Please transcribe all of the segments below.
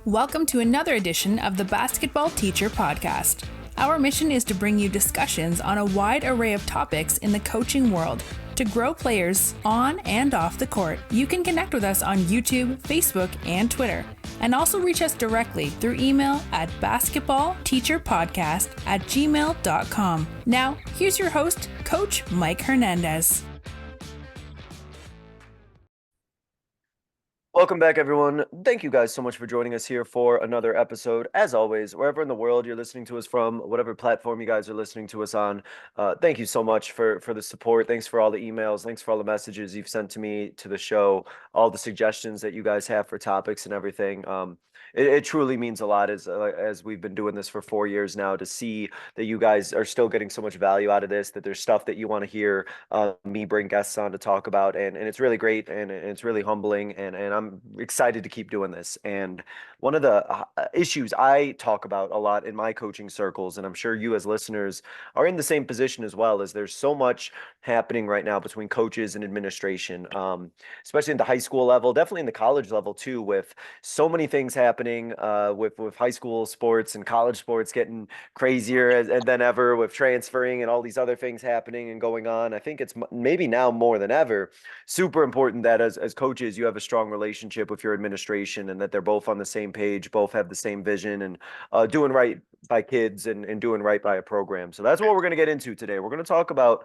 Welcome to another edition of the Basketball Teacher Podcast. Our mission is to bring you discussions on a wide array of topics in the coaching world to grow players on and off the court. You can connect with us on YouTube, Facebook, and Twitter, and also reach us directly through email at basketballteacherpodcast@gmail.com. Now, here's your host, Coach Mike Hernandez. Welcome back, everyone. Thank you guys so much for joining us here for another episode. As always, wherever in the world you're listening to us from, whatever platform you guys are listening to us on, thank you so much for the support. Thanks for all the emails. Thanks for all the messages you've sent to me, to the show, all the suggestions that you guys have for topics and everything. It truly means a lot as we've been doing this for 4 years now, to see that you guys are still getting so much value out of this, that there's stuff that you want to hear me bring guests on to talk about. And it's really great, and it's really humbling, and I'm excited to keep doing this. And one of the issues I talk about a lot in my coaching circles, and I'm sure you as listeners are in the same position as well, is there's so much happening right now between coaches and administration, especially in the high school level, definitely in the college level too, with so many things happening with high school sports and college sports getting crazier than ever, with transferring and all these other things happening and going on. I think it's maybe now more than ever super important that as coaches you have a strong relationship with your administration, and that they're both on the same page, both have the same vision, and doing right by kids and doing right by a program. So that's what we're going to get into today. We're going to talk about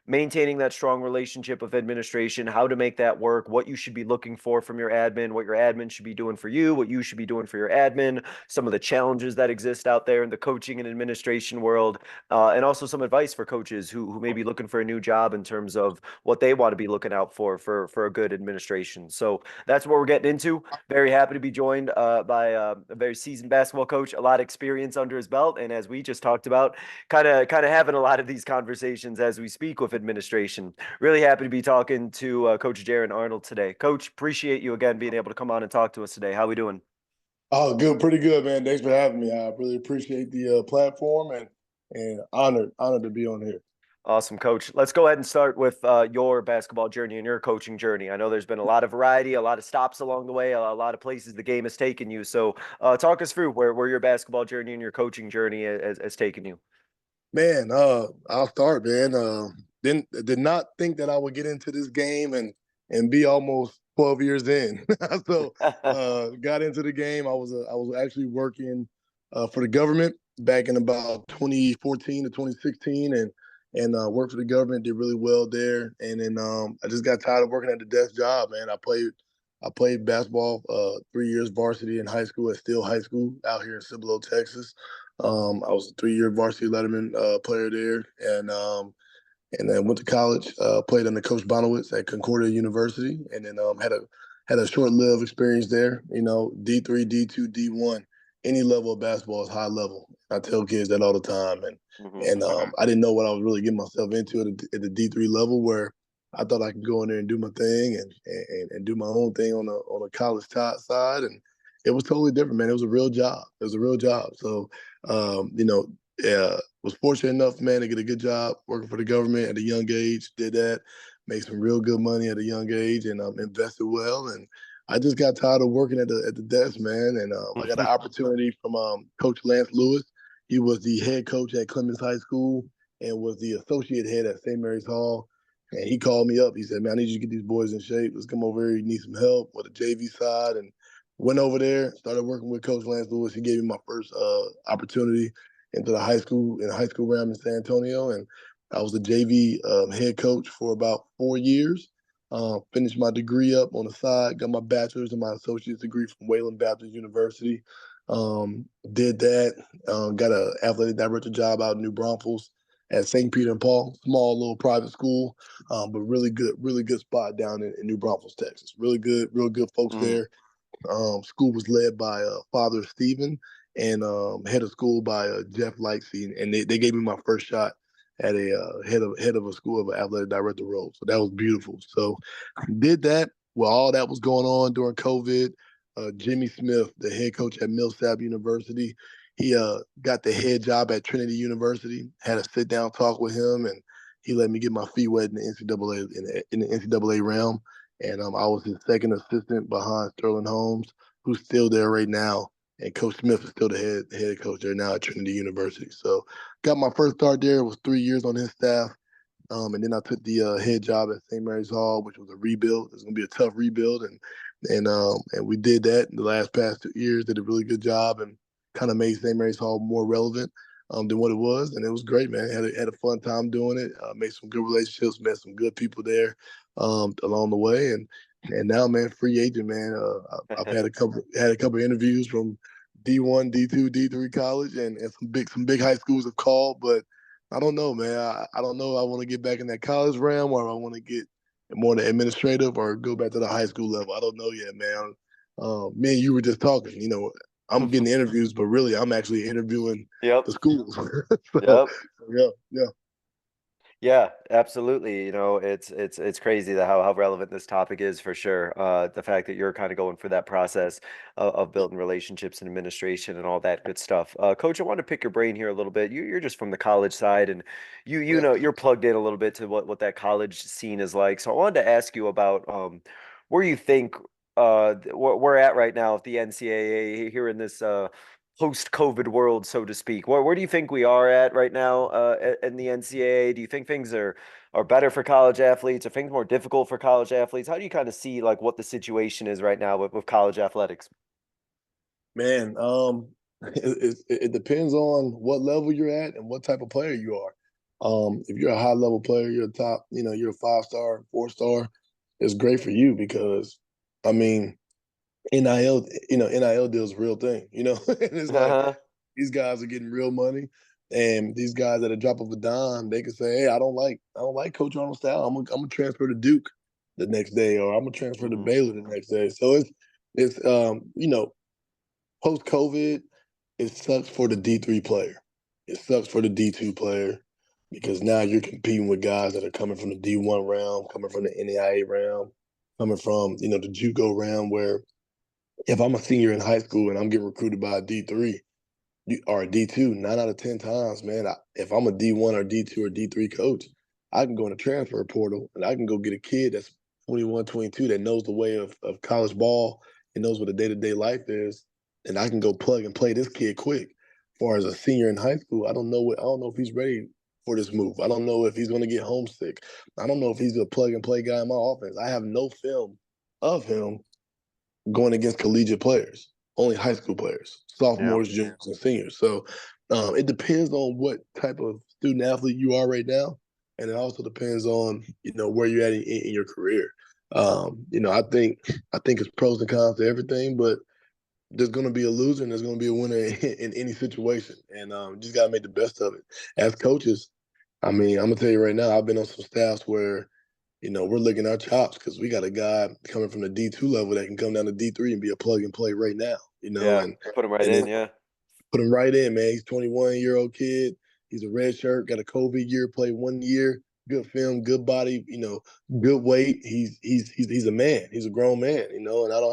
maintaining that strong relationship with administration, how to make that work, what you should be looking for from your admin, what your admin should be doing for you, what you should be doing for your admin, some of the challenges that exist out there in the coaching and administration world, and also some advice for coaches who may be looking for a new job in terms of what they want to be looking out for a good administration. So that's what we're getting into. Very happy to be joined by a very seasoned basketball coach, a lot of experience under his belt, and as we just talked about, kind of having a lot of these conversations as we speak with administration. Really happy to be talking to Coach Jahrrend Arnold today. Coach, appreciate you again being able to come on and talk to us today. How we doing? Oh, good, pretty good, man. Thanks for having me. I really appreciate the platform, and honored to be on here. Awesome, Coach. Let's go ahead and start with your basketball journey and your coaching journey. I know there's been a lot of variety, a lot of stops along the way, a lot of places the game has taken you. So talk us through where your basketball journey and your coaching journey has taken you. Man, I'll start, man. Did not think that I would get into this game and be almost 12 years in. So got into the game. I was actually working for the government back in about 2014 to 2016, and worked for the government, did really well there. And then I just got tired of working at the desk job, man. I played basketball 3 years varsity in high school at Steele High School out here in Cibolo, Texas. I was a 3-year varsity letterman player there, and then went to college, played under Coach Bonowitz at Concordia University, and then had a short-lived experience there. You know, D3, D2, D1, any level of basketball is high level. I tell kids that all the time, and I didn't know what I was really getting myself into at the D3 level, where I thought I could go in there and do my thing and do my own thing on a college side, and it was totally different, man. It was a real job. So, was fortunate enough, man, to get a good job working for the government at a young age. Did that, made some real good money at a young age, and invested well. And I just got tired of working at the desk, man. And I got an opportunity from Coach Lance Lewis. He was the head coach at Clemens High School and was the associate head at St. Mary's Hall. And he called me up. He said, "Man, I need you to get these boys in shape. Let's come over here. You need some help with the JV side." And went over there, started working with Coach Lance Lewis. He gave me my first opportunity into the high school realm in San Antonio. And I was the JV head coach for about 4 years. Finished my degree up on the side, got my bachelor's and my associate's degree from Wayland Baptist University. Did that, got an athletic director job out in New Braunfels at St. Peter and Paul, small little private school, but really good spot down in New Braunfels, Texas. Real good folks there. School was led by Father Stephen, and head of school by Jeff Lightsey, and they gave me my first shot at a head of a school of an athletic director role. So that was beautiful. So did that. Well, all that was going on during COVID. Jimmy Smith, the head coach at Millsap University, he got the head job at Trinity University. Had a sit down talk with him, and he let me get my feet wet in the NCAA realm. And I was his second assistant behind Sterling Holmes. who's still there right now. And Coach Smith is still the head coach there now at Trinity University. So got my first start there. It was 3 years on his staff. And then I took the head job at St. Mary's Hall, which was a rebuild. It was gonna be a tough rebuild, and we did that in the past 2 years. Did a really good job and kind of made St. Mary's Hall more relevant than what it was, and it was great, man. Had a fun time doing it. Made some good relationships, met some good people there along the way, and now, man, free agent, man. I've had a couple interviews from D1, D2, D3 college, and some big high schools have called, but I don't know, man. I don't know if I want to get back in that college realm or if I want to get more in the administrative or go back to the high school level. I don't know yet, man. Me and you were just talking. I'm getting interviews, but really I'm actually interviewing Yep. the schools. Yep. Yeah. Yeah, absolutely. It's crazy that how relevant this topic is for sure. The fact that you're kind of going through that process of building relationships and administration and all that good stuff. Coach, I want to pick your brain here a little bit. You're just from the college side, and you Yeah. know you're plugged in a little bit to what that college scene is like. So I wanted to ask you about where you think we're at right now with the NCAA here in this post-COVID world, so to speak. Where do you think we are at right now in the NCAA? Do you think things are better for college athletes? Are things more difficult for college athletes? How do you kind of see like what the situation is right now with college athletics? Man, it depends on what level you're at and what type of player you are. If you're a high level player, you're a top, you're a 5-star, 4-star, it's great for you because, I mean, NIL, NIL deals real thing, and it's like Uh-huh. these guys are getting real money, and these guys at a drop of a dime, they can say, "Hey, I don't like Coach Arnold's style. I'm gonna transfer to Duke the next day, or I'm gonna transfer to Hmm. Baylor the next day." So it's post COVID, it sucks for the D3 player. It sucks for the D2 player because now you're competing with guys that are coming from the D1 realm, coming from the NAIA realm, coming from the JUCO realm, where if I'm a senior in high school and I'm getting recruited by a D3 or a D2, 9 out of 10 times, man, if I'm a D1 or D2 or D3 coach, I can go in the transfer portal and I can go get a kid that's 21, 22 that knows the way of college ball and knows what a day-to-day life is, and I can go plug and play this kid quick. As far as a senior in high school, I don't know if he's ready for this move. I don't know if he's going to get homesick. I don't know if he's a plug and play guy in my offense. I have no film of him going against collegiate players, only high school players, Yeah. sophomores, juniors, and seniors. So it depends on what type of student athlete you are right now, and it also depends on where you're at in your career. I think it's pros and cons to everything, but there's going to be a loser and there's going to be a winner in any situation, and just got to make the best of it. As coaches, I mean, I'm gonna tell you right now, I've been on some staffs where we're licking our chops because we got a guy coming from the D2 level that can come down to D3 and be a plug and play right now, Yeah. and Put them right and in. then Yeah. put him right in, man. He's 21-year-old kid. He's a red shirt, got a COVID year, played 1 year, good film, good body, good weight. He's a man. He's a grown man, and I don't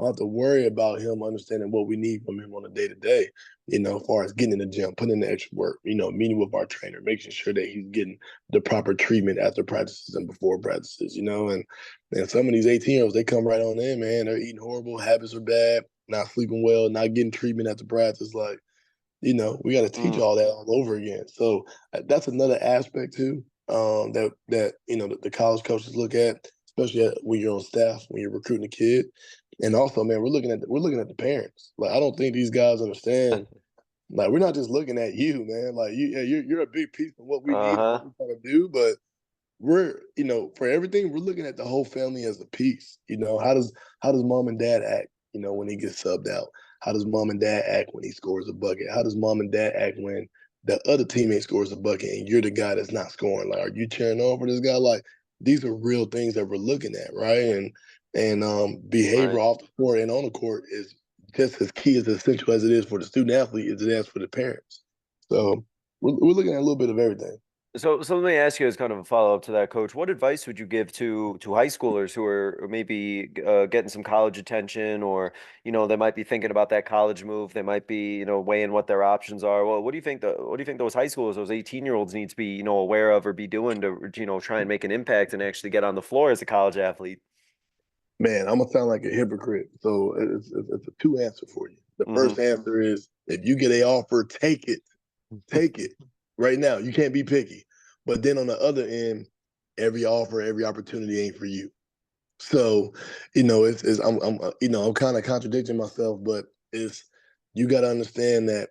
have to worry about him understanding what we need from him on a day to day, as far as getting in the gym, putting in the extra work, meeting with our trainer, making sure that he's getting the proper treatment after practices and before practices, and some of these 18-year-olds, they come right on in, man. They're eating horrible, habits are bad, not sleeping well, not getting treatment after practice. Like, we got to teach Mm. all that all over again. So that's another aspect too, that the college coaches look at, especially when you're on staff, when you're recruiting a kid, and also, man, we're looking at the parents. Like, I don't think these guys understand. Like, we're not just looking at you, man. Like, you're a big piece of what we need and what Uh-huh. we're trying to do, but we're for everything we're looking at the whole family as a piece. How does mom and dad act when he gets subbed out? How does mom and dad act when he scores a bucket? How does mom and dad act when the other teammate scores a bucket and you're the guy that's not scoring? Like, are you cheering on for this guy? Like, these are real things that we're looking at, right? And behavior Right. off the court and on the court is just as key, as essential as it is for the student athlete as it is for the parents. So we're looking at a little bit of everything. So let me ask you as kind of a follow-up to that, Coach. What advice would you give to high schoolers who are maybe getting some college attention, or they might be thinking about that college move, they might be weighing what their options are. Well, what do you think those high schoolers, those 18-year-olds, need to be aware of or be doing to try and make an impact and actually get on the floor as a college athlete? Man, I'm gonna sound like a hypocrite. So it's a two answer for you. The first answer is if you get a offer, take it. Take it right now. You can't be picky. But then on the other end, every offer, every opportunity ain't for you. So, I'm kind of contradicting myself, but it's you got to understand that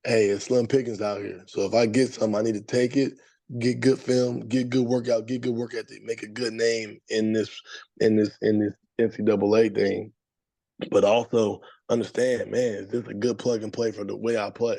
hey, it's slim pickings out here. So if I get something, I need to take it, get good film, get good workout, get good work ethic, make a good name in this NCAA thing, but also understand, man, is this a good plug and play for the way I play?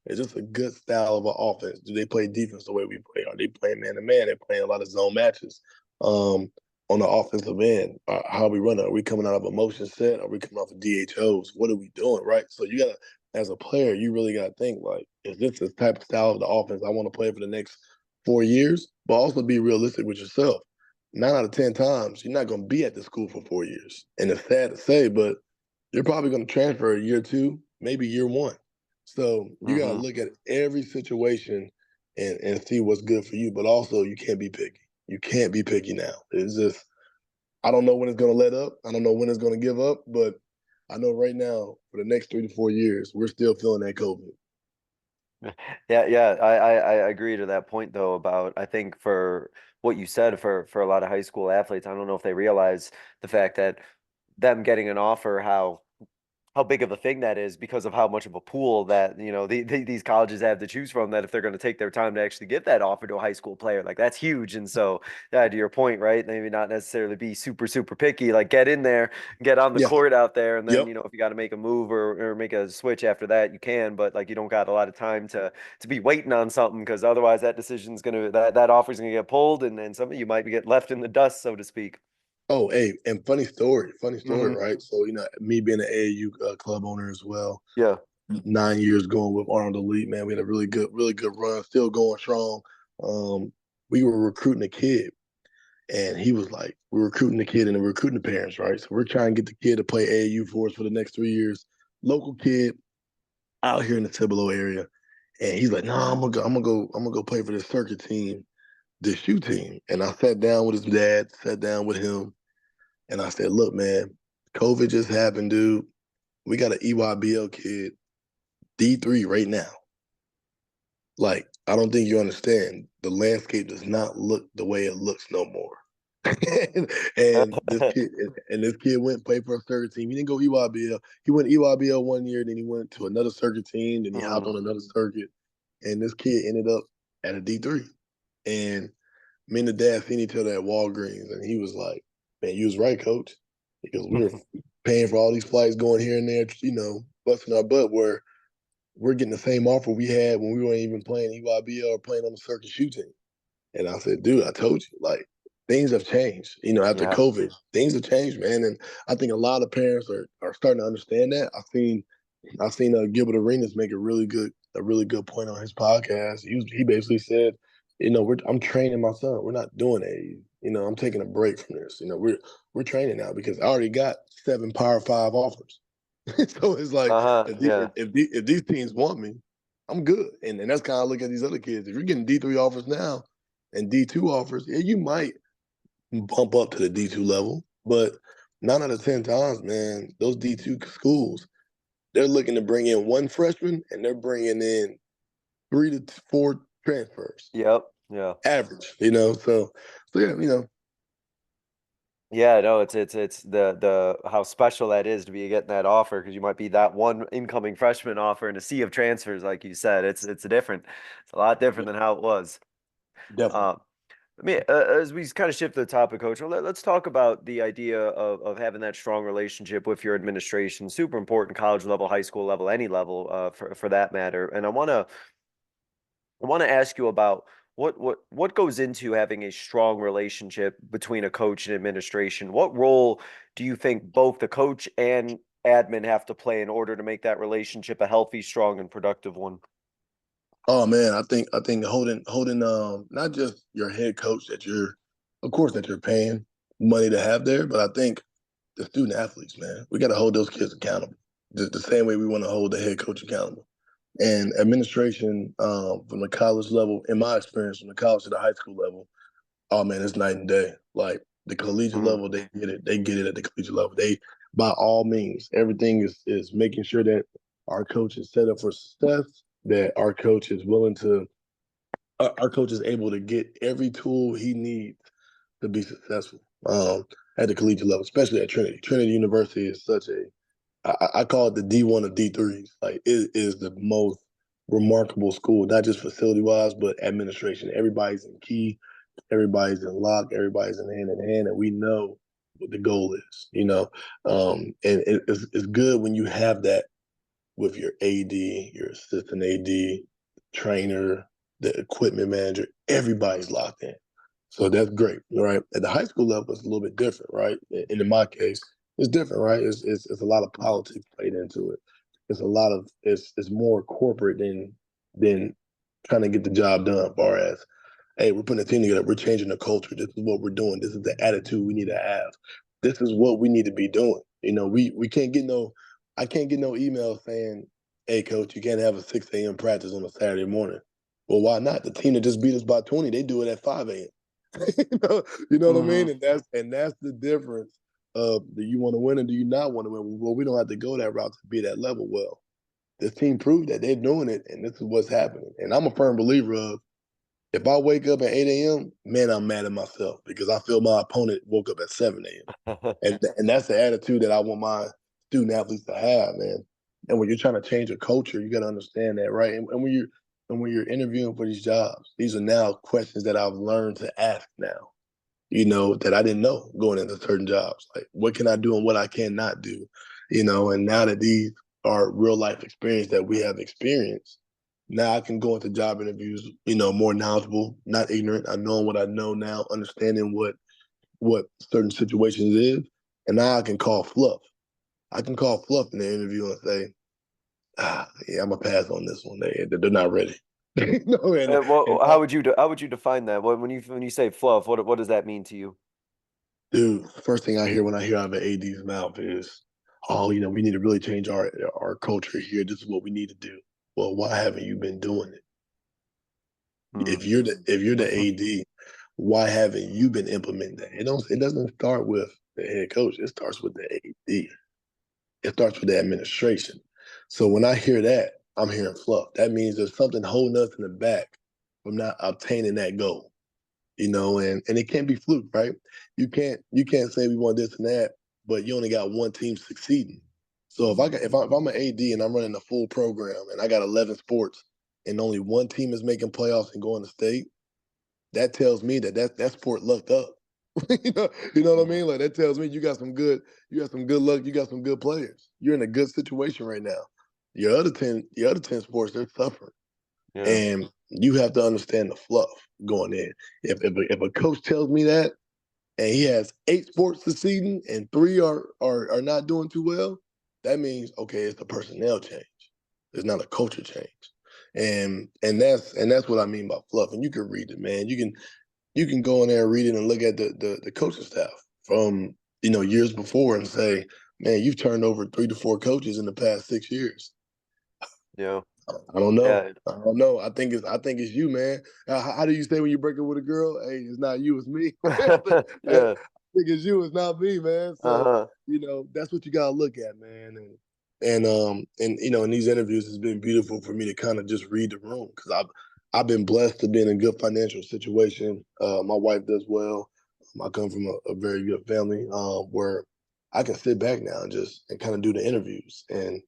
Is this a good style of an offense? Do they play defense the way we play? Are they playing man to man? They're playing a lot of zone matches. On the offensive end, how are we running? Are we coming out of a motion set? Are we coming off of DHOs? What are we doing? Right. So you gotta, as a player, you really gotta think like, is this the type of style of the offense I want to play for the next 4 years? But also be realistic with yourself. 9 out of 10 times, you're not gonna be at the school for 4 years. And it's sad to say, but you're probably going to transfer a year two, maybe year one. So you got to look at every situation and see what's good for you. But also, you can't be picky. You can't be picky now. It's just, I don't know when it's going to let up. I don't know when it's going to give up. But I know right now, for the next 3 to 4 years, we're still feeling that COVID. Yeah. I agree to that point though about I think for what you said for a lot of high school athletes, I don't know if they realize the fact that them getting an offer, how big of a thing that is because of how much of a pool that these colleges have to choose from, that if they're going to take their time to actually give that offer to a high school player, like that's huge. And so yeah, to your point, right, maybe not necessarily be super picky, like get in there, get on the Yeah. court out there, and then Yep. if you got to make a move or make a switch after that, you can, but like you don't got a lot of time to be waiting on something, because otherwise that decision's gonna that offer's gonna get pulled, and then some of you might get left in the dust, so to speak. Oh, hey, and funny story, Hmm. right? So, me being an AAU club owner as well, Yeah. 9 years going with Arnold Elite, man, we had a really good run, still going strong. Um, we were recruiting a kid, and he was like, we're recruiting the kid and we're recruiting the parents, right? So we're trying to get the kid to play AAU for us for the next 3 years. Local kid out here in the Cibolo area, and he's like, no, I'm gonna go play for this circuit team, this shoe team. And I sat down with his dad, sat down with him, and I said, look, man, COVID just happened, dude. We got an EYBL kid, D3 right now. Like, I don't think you understand. The landscape does not look the way it looks no more. and this kid went and played for a circuit team. He didn't go EYBL. He went EYBL 1 year, then he went to another circuit team, then he hopped on another circuit. And this kid ended up at a D3. And me and the dad seen each other at Walgreens, and he was like, man, you was right, coach. Because we were paying for all these flights going here and there, busting our butt, where we're getting the same offer we had when we weren't even playing EYBL or playing on the circuit shoe team. And I said, dude, I told you, like, things have changed. After Yeah. COVID, things have changed, man. And I think a lot of parents are starting to understand that. I've seen Gilbert Arenas make a really good point on his podcast. He basically said, I'm training my son. We're not doing AAU. I'm taking a break from this. We're training now because I already got 7 Power 5 offers. So it's like Yeah. if these teams want me, I'm good. And that's kind of look at these other kids. If you're getting D3 offers now and D2 offers, yeah, you might bump up to the D2 level, but 9 out of 10 times, man, those D2 schools, they're looking to bring in one freshman and they're bringing in 3 to 4 transfers, Yep. Yeah. average. So yeah. Yeah, no, it's the how special that is to be getting that offer, because you might be that one incoming freshman offer in a sea of transfers, like you said. It's a lot different than how it was. Definitely. Uh, as we kind of shift the topic, Coach, let's talk about the idea of having that strong relationship with your administration. Super important, college level, high school level, any level, for that matter. And I want to ask you about what goes into having a strong relationship between a coach and administration. What role do you think both the coach and admin have to play in order to make that relationship a healthy, strong, and productive one? Oh man, I think holding not just your head coach of course that you're paying money to have there, but I think the student athletes, man, we got to hold those kids accountable, the same way we want to hold the head coach accountable. And administration, from the college level, in my experience, from the college to the high school level, oh man, it's night and day. Like The collegiate Mm. level, they get it. They get it at the collegiate level. They, by all means, everything is making sure that our coach is set up for success, that our coach is willing to, our coach is able to get every tool he needs to be successful at the collegiate level, especially at Trinity. Trinity University is such a, I call it the D1 of D3s. Like, it is the most remarkable school, not just facility wise, but administration. Everybody's in key, everybody's in lock, everybody's in hand, and we know what the goal is, you know. And it's good when you have that with your AD, your assistant AD, trainer, the equipment manager. Everybody's locked in. So that's great, right? At the high school level, it's a little bit different, right? And in my case, it's different, right? It's a lot of politics played into it. It's a lot of it's more corporate than trying to get the job done. Far as, hey, we're putting a team together, we're changing the culture. This is what we're doing. This is the attitude we need to have. This is what we need to be doing. You know, we can't get no, I can't get no email saying, hey, coach, you can't have a 6 a.m. practice on a Saturday morning. Well, why not? The team that just beat us by 20, they do it at 5 a.m. You know what I mean? And that's the difference of, do you want to win or do you not want to win? Well, we don't have to go that route to be that level. Well, this team proved that they're doing it, and this is what's happening. And I'm a firm believer of, if I wake up at 8 a.m., man, I'm mad at myself because I feel my opponent woke up at 7 a.m. And that's the attitude that I want my student athletes to have, man. And when you're trying to change a culture, you got to understand that, right? And when you're interviewing for these jobs, these are now questions that I've learned to ask now, you know, that I didn't know going into certain jobs. Like, what can I do and what I cannot do, you know? And now that these are real life experience that we have experienced, now I can go into job interviews, you know, more knowledgeable, not ignorant. I know what I know now, understanding what certain situations is, and now I can call fluff. I can call fluff in the interview and say, yeah, I'm gonna pass on this one. They're not ready. No, Well, and how would you define that? When you say fluff, what does that mean to you? dude, first thing I hear when I hear out of an AD's mouth is, oh, you know, we need to really change our culture here. This is what we need to do. Well, why haven't you been doing it? Mm. If you're the AD, why haven't you been implementing that? It doesn't start with the head coach. It starts with the AD. It starts with the administration. So when I hear that, I'm hearing fluff. That means there's something holding us in the back from not obtaining that goal. You know, and it can't be fluke, right? You can't say we want this and that, but you only got one team succeeding. So if I'm an AD and I'm running a full program and I got 11 sports and only one team is making playoffs and going to state, that tells me that sport lucked up. You know what I mean? Like, that tells me you got some good luck, you got some good players. You're in a good situation right now. Your other 10 sports, they're suffering. Yeah. And you have to understand the fluff going in. If a coach tells me that and he has 8 sports succeeding and 3 are not doing too well, that means, okay, it's a personnel change. It's not a culture change. And that's what I mean by fluff. And you can read it, man. You can go in there and read it and look at the coaching staff from, you know, years before and say, man, you've turned over 3 to 4 coaches in the past 6 years. Yeah. I don't know. Yeah. I don't know. I think it's you, man. How do you say when you break up with a girl? Hey, it's not you, it's me. I Yeah. think it's you, it's not me, man. So, Uh-huh. you know, that's what you gotta look at, man. And you know, in these interviews, it's been beautiful for me to kind of just read the room because I've been blessed to be in a good financial situation. My wife does well. I come from a very good family where I can sit back now and kind of do the interviews and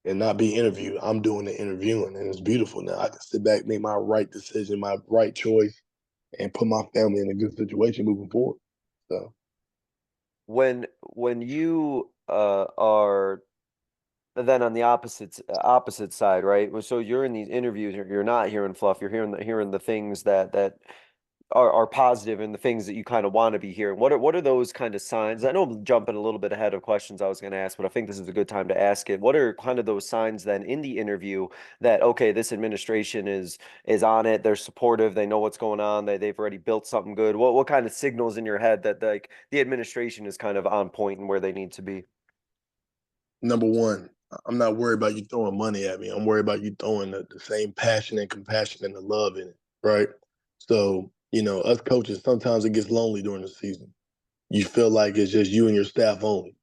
not be interviewed. I'm doing the interviewing, and it's beautiful now. I can sit back, make my right decision, my right choice, and put my family in a good situation moving forward. So When you are then on the opposite side, right? So you're in these interviews, you're not hearing fluff, you're hearing the things that are positive and the things that you kind of want to be hearing. What are those kind of signs? I know I'm jumping a little bit ahead of questions I was going to ask, but I think this is a good time to ask it. What are kind of those signs then in the interview that, okay, this administration is on it, they're supportive, they know what's going on, they've already built something good. What kind of signals in your head that, like, the administration is kind of on point and where they need to be? number one, I'm not worried about you throwing money at me. I'm worried about you throwing the same passion and compassion and the love in it, right? So Us coaches, sometimes it gets lonely during the season. You feel like it's just you and your staff only,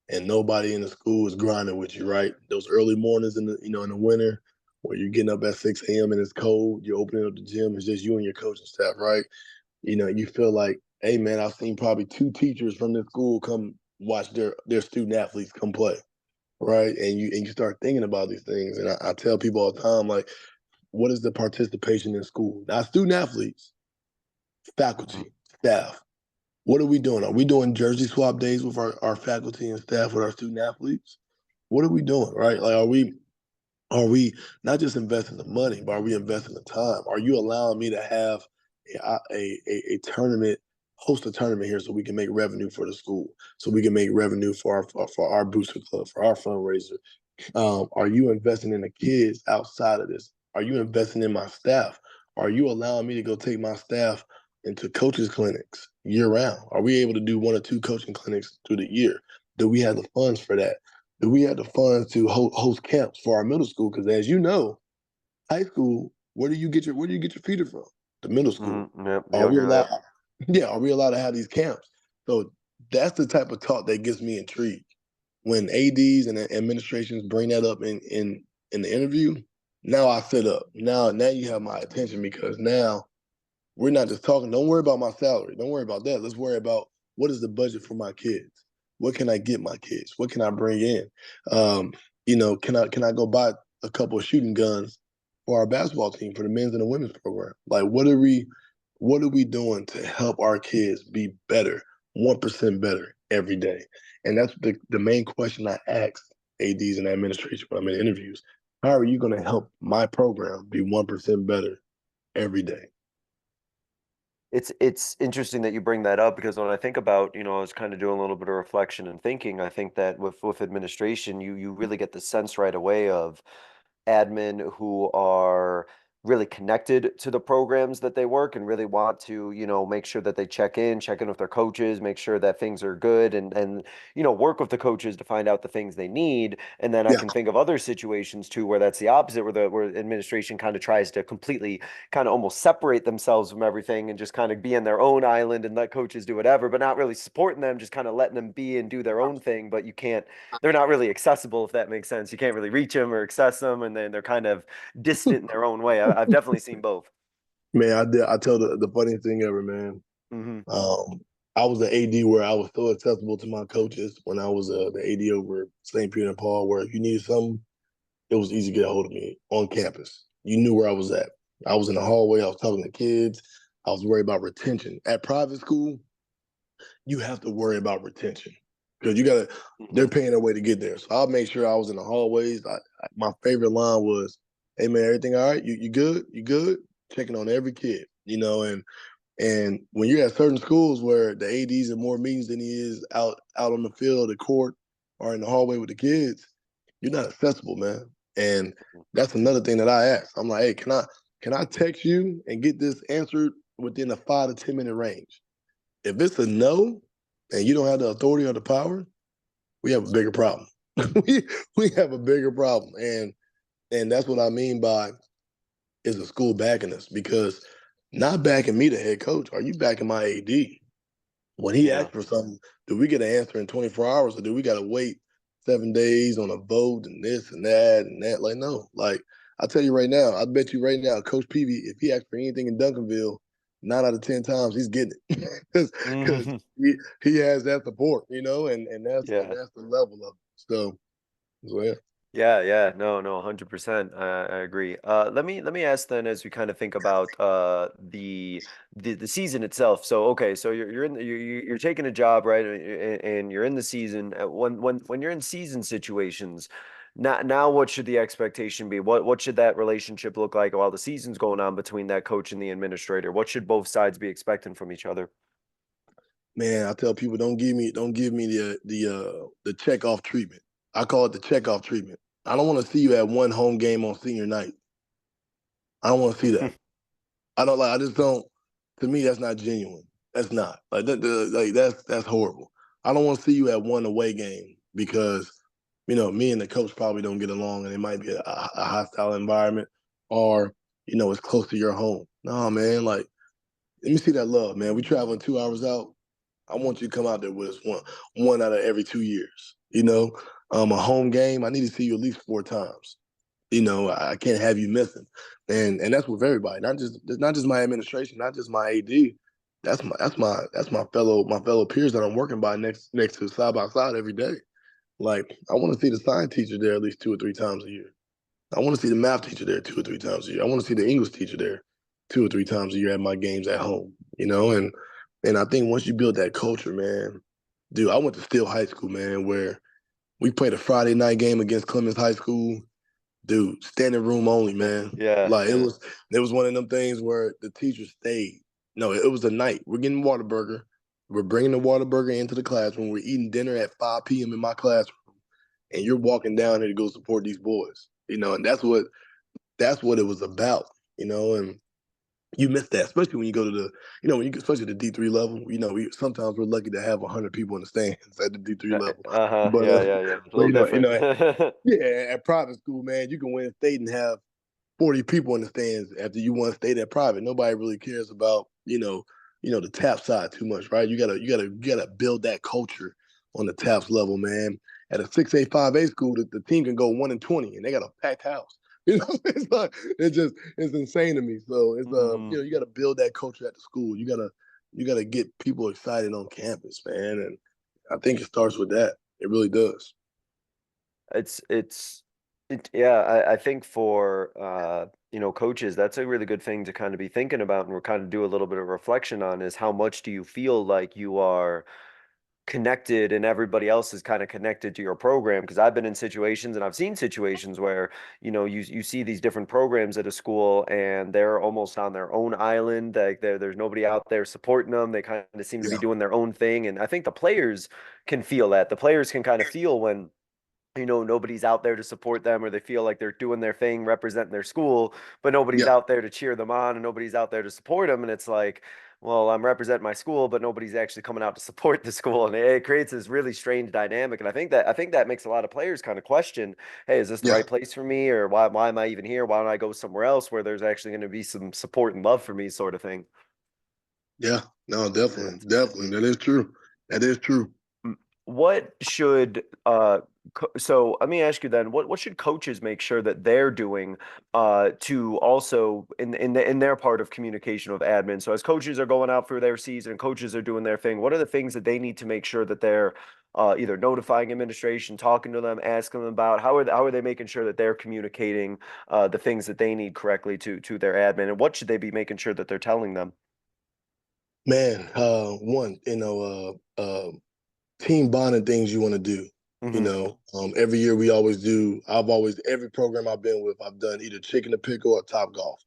and nobody in the school is grinding with you, right? Those early mornings in the winter, where you're getting up at 6 a.m. and it's cold, you're opening up the gym, it's just you and your coaching staff, right? You feel like, hey man, I've seen probably 2 teachers from this school come watch their student athletes come play, right? And you start thinking about these things, and I tell people all the time, like, what is the participation in school? Not student athletes, Mhm. faculty, staff. What are we doing? Are we doing jersey swap days with our faculty and staff with our student athletes? What are we doing, right? Like, are we not just investing the money, but are we investing the time? Are you allowing me to have a tournament, host a tournament here, so we can make revenue for the school, so we can make revenue for our booster club, for our fundraiser? Are you investing in the kids outside of this? Are you investing in my staff? Are you allowing me to go take my staff into coaches clinics year round? Are we able to do 1 or 2 coaching clinics through the year? Do we have the funds for that? Do we have the funds to host camps for our middle school? Because as you know, high school, where do you get your feeder from? The middle school. Yep, the Are we younger allowed? ed. Yeah, are we allowed to have these camps? So that's the type of talk that gets me intrigued. When ads and administrations bring that up in the interview, now I sit up. Now you have my attention, because now we're not just talking. Don't worry about my salary. Don't worry about that. Let's worry about, what is the budget for my kids? What can I get my kids? What can I bring in? Can I go buy a couple of shooting guns for our basketball team, for the men's and the women's program? Like, what are we doing to help our kids be better, 1% better every day? And that's the main question I ask ads and administration when I'm in interviews. How are you going to help my program be 1% better every day? It's interesting that you bring that up, because when I think about, I was kind of doing a little bit of reflection and thinking. I think that with administration, you really get the sense right away of admin who are really connected to the programs that they work, and really want to, make sure that they check in with their coaches, make sure that things are good, and work with the coaches to find out the things they need. And then I Yeah. can think of other situations too where that's the opposite, where administration kind of tries to completely kind of almost separate themselves from everything and just kind of be in their own island and let coaches do whatever, but not really supporting them, just kind of letting them be and do their own thing. But you can't, they're not really accessible, if that makes sense. You can't really reach them or access them, and then they're kind of distant in their own way. I've definitely seen both. Man, I did. I tell the funniest thing ever, man. Hmm. Um, I was an AD where I was so accessible to my coaches when I was the AD over St. Peter and Paul, where if you needed something, it was easy to get a hold of me on campus. You knew where I was at. I was in the hallway. I was talking to kids. I was worried about retention. At private school, you have to worry about retention, because they're Hmm. paying their way to get there. So I'll make sure I was in the hallways. My favorite line was, "Hey man, everything all right? You good? You good?" Checking on every kid, and when you're at certain schools where the AD's in more meetings than he is out on the field, the court, or in the hallway with the kids, you're not accessible, man. And that's another thing that I ask. I'm like, hey, can I text you and get this answered within a 5 to 10 minute range? If it's a no, and you don't have the authority or the power, we have a bigger problem. we we have a bigger problem, and that's what I mean by, is the school backing us? Because not backing me, the head coach. Are you backing my AD? When he Yeah. asks for something, do we get an answer in 24 hours, or do we got to wait 7 days on a vote and this and that and that? Like, no. Like, I tell you right now, I bet you right now, Coach Peavy, if he asks for anything in Duncanville, 9 out of 10 times he's getting it, because Hmm. he has that support, and that's and Yeah. that's the level of it. So yeah. Yeah, yeah, no, no, 100%. I agree. Let me ask then, as we kind of think about the season itself. So okay, so you're in you're taking a job, right? And you're in the season. When you're in season situations, now what should the expectation be? What should that relationship look like while the season's going on between that coach and the administrator? What should both sides be expecting from each other? Man, I tell people, don't give me the check off treatment. I call it the check off treatment. I don't want to see you at one home game on senior night. I don't want to see that. I don't like. I just don't. To me, that's not genuine. That's not like like that's horrible. I don't want to see you at one away game because me and the coach probably don't get along, and it might be a hostile environment, or it's close to your home. No, man, like let me see that love, man. We traveling 2 hours out. I want you to come out there with us one out of every 2 years. A home game, I need to see you at least 4 times. I can't have you missing, and that's with everybody, not just my administration, not just my AD. That's my fellow peers that I'm working by next to side by side every day. Like I want to see the science teacher there at least 2 or 3 times a year. I want to see the math teacher there 2 or 3 times a year. I want to see the English teacher there 2 or 3 times a year at my games at home. And I think once you build that culture, man, dude, I went to Steele High School, man, where we played a Friday night game against Clemens High School. Dude, standing room only, man. Yeah. Like it was one of them things where the teacher stayed. No, it was a night. We're getting Whataburger. We're bringing the Whataburger into the classroom. We're eating dinner at 5 p.m. in my classroom, and you're walking down there to go support these boys. And that's what it was about. And you miss that, especially when you go to especially the D3 level. Sometimes we're lucky to have 100 people in the stands at the D3 level. But Yeah. A little different. yeah, at private school, man, you can win state and have 40 people in the stands after you won state at private. Nobody really cares about the tap side too much, right? You gotta build that culture on the taps level, man. At a 6A 5A school, the team can go 1-20 and they got a packed house. It's insane to me. So it's you got to build that culture at the school. You gotta get people excited on campus, man. And I think it starts with that. It really does. Yeah, I think for coaches, that's a really good thing to kind of be thinking about, and we're kind of do a little bit of reflection on, is how much do you feel like you are connected and everybody else is kind of connected to your program? Because I've been in situations and I've seen situations where you see these different programs at a school and they're almost on their own island, like there's nobody out there supporting them. They kind of seem to be Yeah. doing their own thing, and I think the players can feel that. The players can kind of feel when nobody's out there to support them, or they feel like they're doing their thing representing their school, but nobody's Yeah. out there to cheer them on and nobody's out there to support them. And it's like, well, I'm representing my school, but nobody's actually coming out to support the school, and it creates this really strange dynamic. And I think that makes a lot of players kind of question, hey, is this the Yeah. right place for me, or why am I even here? Why don't I go somewhere else where there's actually going to be some support and love for me, sort of thing? Yeah. No, Yeah. definitely. That is true. That is true. What should so let me ask you then, what should coaches make sure that they're doing to also in their part of communication of admin? So as coaches are going out for their season, coaches are doing their thing, what are the things that they need to make sure that they're either notifying administration, talking to them, asking them about? How are they making sure that they're communicating the things that they need correctly to their admin, and what should they be making sure that they're telling them? Man, one, team bonding things you want to do. Hmm. Every year we always do. Every program I've been with, I've done either chicken to pickle or top golf.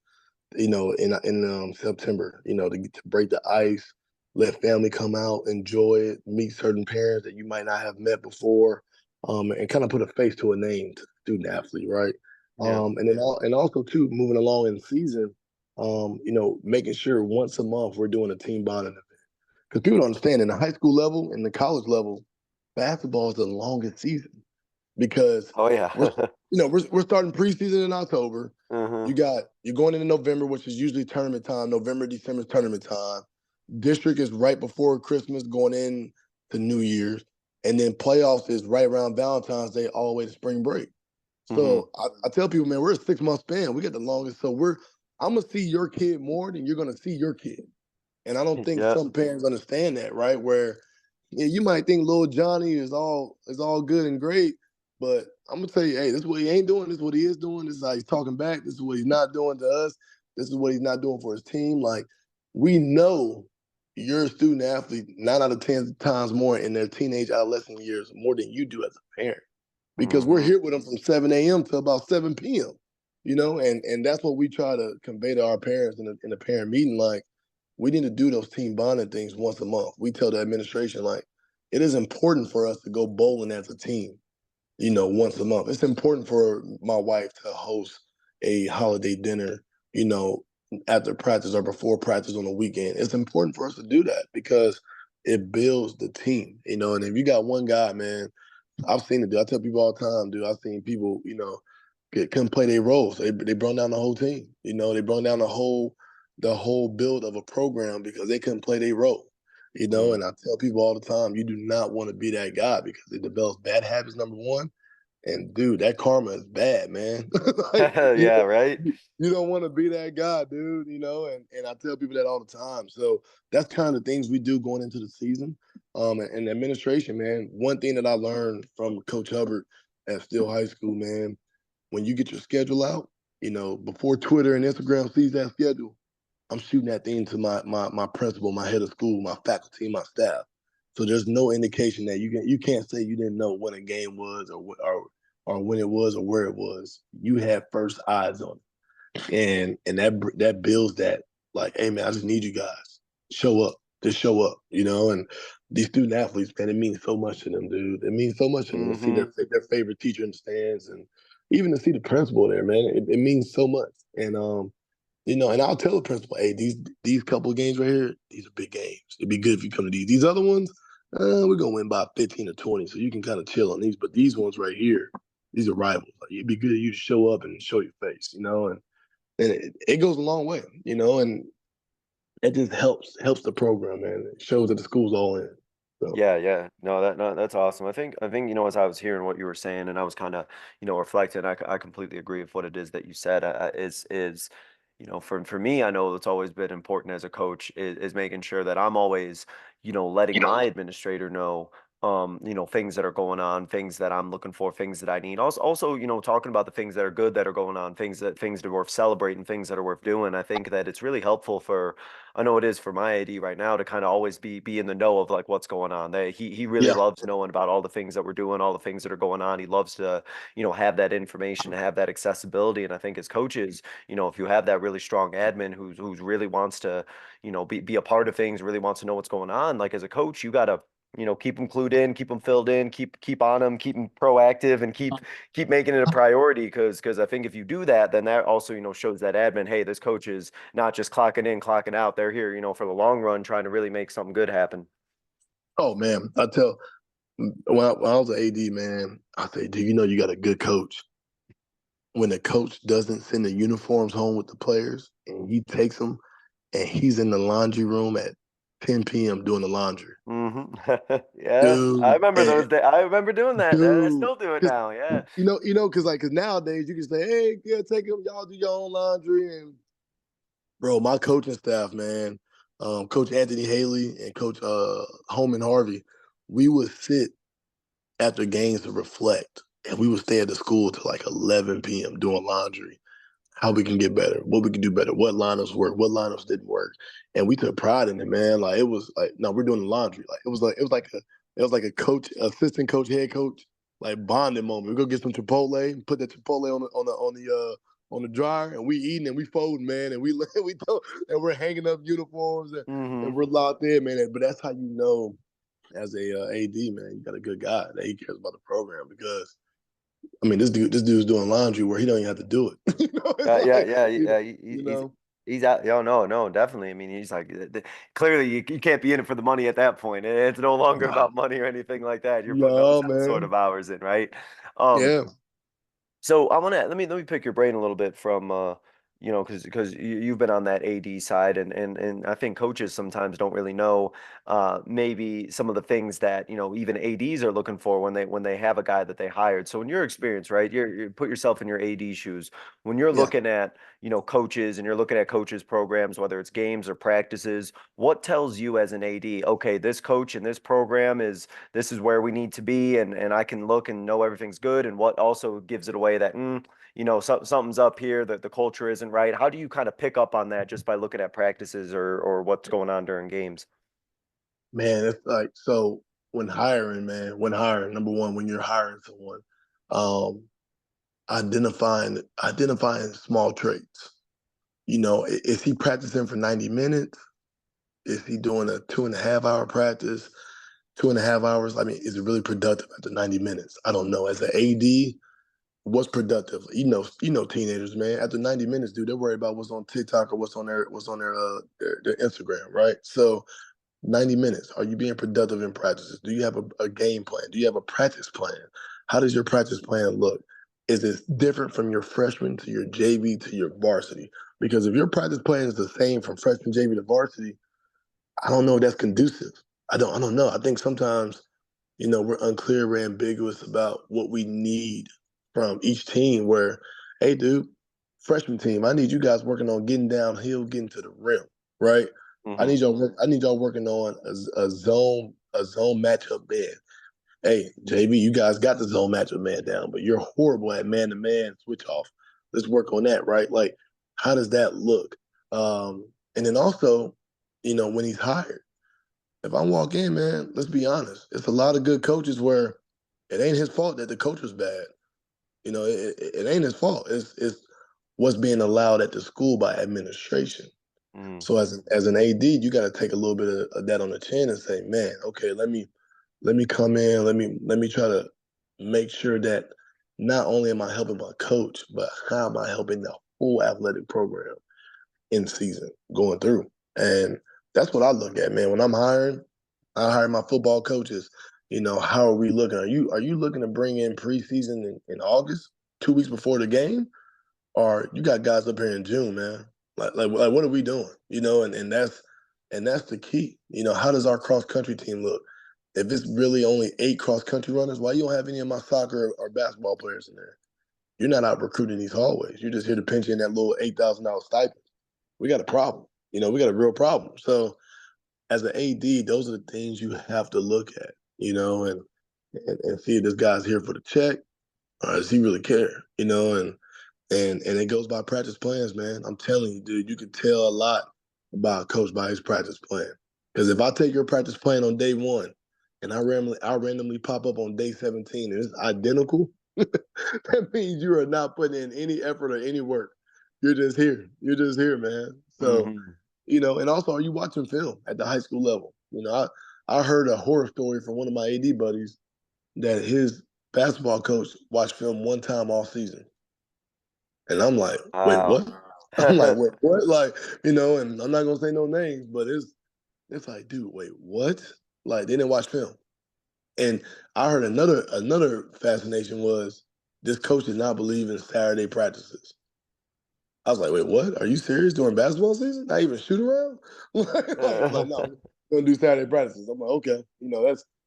In September, to break the ice, let family come out, enjoy it, meet certain parents that you might not have met before, and kind of put a face to a name to the student athlete, right? Yeah. And also too, moving along in the season, making sure once a month we're doing a team bonding event. Because people don't understand, in the high school level and the college level, basketball is the longest season because Oh yeah. we're starting preseason in October. Hmm. You're going into November, which is usually tournament time. November, December is tournament time. District is right before Christmas, going in to New Year's, and then playoffs is right around Valentine's Day, all the way to spring break. Hmm. So I tell people, man, we're a 6 month span. We got the longest. So I'm gonna see your kid more than you're gonna see your kid. And I don't think Yeah. some parents understand that, right? Where you might think little Johnny is all good and great, but I'm gonna tell you, hey, this is what he ain't doing, this is what he is doing, this is how he's talking back, this is what he's not doing to us, this is what he's not doing for his team. Like, we know you're a student athlete 9 out of 10 times more in their teenage adolescent years more than you do as a parent. Because we're Hmm. here with them from 7 a.m. to about 7 p.m. And that's what we try to convey to our parents in the parent meeting. Like, we need to do those team bonding things once a month. We tell the administration, like, it is important for us to go bowling as a team, once a month. It's important for my wife to host a holiday dinner, you know, after practice or before practice on the weekend. It's important for us to do that because it builds the team, and if you got one guy, man, I've seen it, dude. I tell people all the time, dude, I've seen people, couldn't play their roles. They brought down the whole team. They brought down the whole the whole build of a program because they couldn't play their role. You know, and I tell people all the time, you do not want to be that guy because it develops bad habits, number one. And dude, that karma is bad, man. Like, Yeah, right. you don't want to be that guy, dude, you know, and I tell people that all the time. So that's kind of the things we do going into the season. And administration, man, one thing that I learned from Coach Hubbard at Still High School, man, when you get your schedule out, you know, before Twitter and Instagram sees that schedule, I'm shooting that thing to my principal, my head of school, my faculty, my staff. So there's no indication that you can't say you didn't know when a game was or when it was or where it was. You had first eyes on it, and that builds that, like, hey man, I just need you guys show up, just show up, you know. And these student athletes, man, it means so much to them, dude. It means so much to them to see their favorite teacher in the stands, and even to see the principal there, man. It means so much, and you know, and I'll tell the principal, hey, these couple of games right here, these are big games. It'd be good if you come to these. These other ones, we're gonna win by 15 or 20, so you can kind of chill on these. But these ones right here, these are rivals. Like, it'd be good if you to show up and show your face, you know, and it goes a long way, you know, and it just helps the program, man. It shows that the school's all in. So. Yeah. No, that's awesome. I think, as I was hearing what you were saying and I was kind of, reflecting, I completely agree with what it is that you said. Is for me, I know it's always been important as a coach is making sure that I'm always, letting my administrator know, things that are going on, things that I'm looking for, things that I need. Also, talking about the things that are good that are going on, things that are worth celebrating, things that are worth doing. I think that it's really helpful I know it is for my AD right now to kind of always be in the know of like what's going on. He really Yeah. loves knowing about all the things that we're doing, all the things that are going on. He loves to, have that information, to have that accessibility. And I think as coaches, if you have that really strong admin who's really wants to, be a part of things, really wants to know what's going on, like as a coach, you gotta keep them clued in, keep them filled in, keep on them, keep them proactive, and keep making it a priority. Because I think if you do that, then that also shows that admin, hey, this coach is not just clocking in, clocking out. They're here, for the long run, trying to really make something good happen. Oh man, when I was an AD, man, I say, do you know you got a good coach? When the coach doesn't send the uniforms home with the players and he takes them and he's in the laundry room at 10 p.m. doing the laundry. Yeah, I Dude, remember those days. I remember doing that. I dude, still do it because now. Yeah. cause nowadays you can say, hey, yeah, take them, y'all do your own laundry. And bro, my coaching staff, man, Coach Anthony Haley and Coach Holman Harvey, we would sit after games to reflect, and we would stay at the school till like 11 p.m. doing laundry, how we can get better, what we can do better, what lineups work, what lineups didn't work, and we took pride in it, man. Like it was like, no, we're doing the laundry. Like it was like a coach, assistant coach, head coach, like bonding moment. We go get some Chipotle and put that Chipotle on the dryer, and we eating and we folding, man, and and we're hanging up uniforms and we're locked in, man. But that's how you know, as a AD, man, you got a good guy that he cares about the program because I mean, this dude's doing laundry where he don't even have to do it. You know, it's like, Yeah. you know, He's out. No, definitely. I mean, he's like clearly you can't be in it for the money at that point. It's no longer nah, about money or anything like that. You're putting those no, sort of man, hours in, right? Um, yeah, So I want to let me pick your brain a little bit from because you've been on that AD side and I think coaches sometimes don't really know maybe some of the things that even ADs are looking for when they have a guy that they hired. So in your experience, right, you put yourself in your AD shoes when you're yeah. looking at coaches and you're looking at coaches programs, whether it's games or practices. What tells you as an AD, okay, this coach and this program this is where we need to be and I can look and know everything's good, and what also gives it away that something's up here, that the culture isn't right. How do you kind of pick up on that just by looking at practices or what's going on during games? Man, it's like so when hiring, man, number one, when you're hiring someone, um, identifying small traits. You know, is he practicing for 90 minutes? Is he doing a 2.5 hour practice? 2.5 hours. I mean, is it really productive after 90 minutes? I don't know. As an AD, what's productive? You know, teenagers, man. After 90 minutes, dude, they're worried about what's on TikTok or what's on their Instagram, right? So 90 minutes. Are you being productive in practices? Do you have a game plan? Do you have a practice plan? How does your practice plan look? Is it different from your freshman to your JV to your varsity? Because if your practice plan is the same from freshman JV to varsity, I don't know if that's conducive. I don't know. I think sometimes, we're unclear, we're ambiguous about what we need from each team where, hey, dude, freshman team, I need you guys working on getting downhill, getting to the rim, right? I need y'all working on a zone matchup man. Hey, JB, you guys got the zone matchup man down, but you're horrible at man-to-man switch off. Let's work on that, right? Like, how does that look? And then also, when he's hired, if I walk in, man, let's be honest. It's a lot of good coaches where it ain't his fault that the coach was bad. It ain't his fault. It's what's being allowed at the school by administration. So as an AD, you got to take a little bit of that on the chin and say, man, okay, let me come in, let me try to make sure that not only am I helping my coach, but how am I helping the whole athletic program in season going through? And that's what I look at, man. When I'm hiring, I hire my football coaches. How are we looking? Are you looking to bring in preseason in August, 2 weeks before the game? Or you got guys up here in June, man? Like what are we doing? And that's the key. How does our cross country team look? If it's really only 8 cross country runners, why you don't have any of my soccer or basketball players in there? You're not out recruiting these hallways. You're just here to pinch in that little $8,000 stipend. We got a problem. We got a real problem. So as an AD, those are the things you have to look at, and see if this guy's here for the check or does he really care, and it goes by practice plans, man. I'm telling you, dude, you can tell a lot about a coach by his practice plan. Because if I take your practice plan on day 1 and I randomly pop up on day 17 and it's identical, that means you are not putting in any effort or any work. You're just here. You're just here, man. So, and also, are you watching film at the high school level? I heard a horror story from one of my AD buddies that his basketball coach watched film one time all season. And I'm like, wait, what? I'm like, wait, what? Like, and I'm not gonna say no names, but it's like, dude, wait, what? Like, they didn't watch film. And I heard another fascination was this coach did not believe in Saturday practices. I was like, wait, what? Are you serious during basketball season? Not even shoot around? like, no, we're gonna do Saturday practices. I'm like, okay,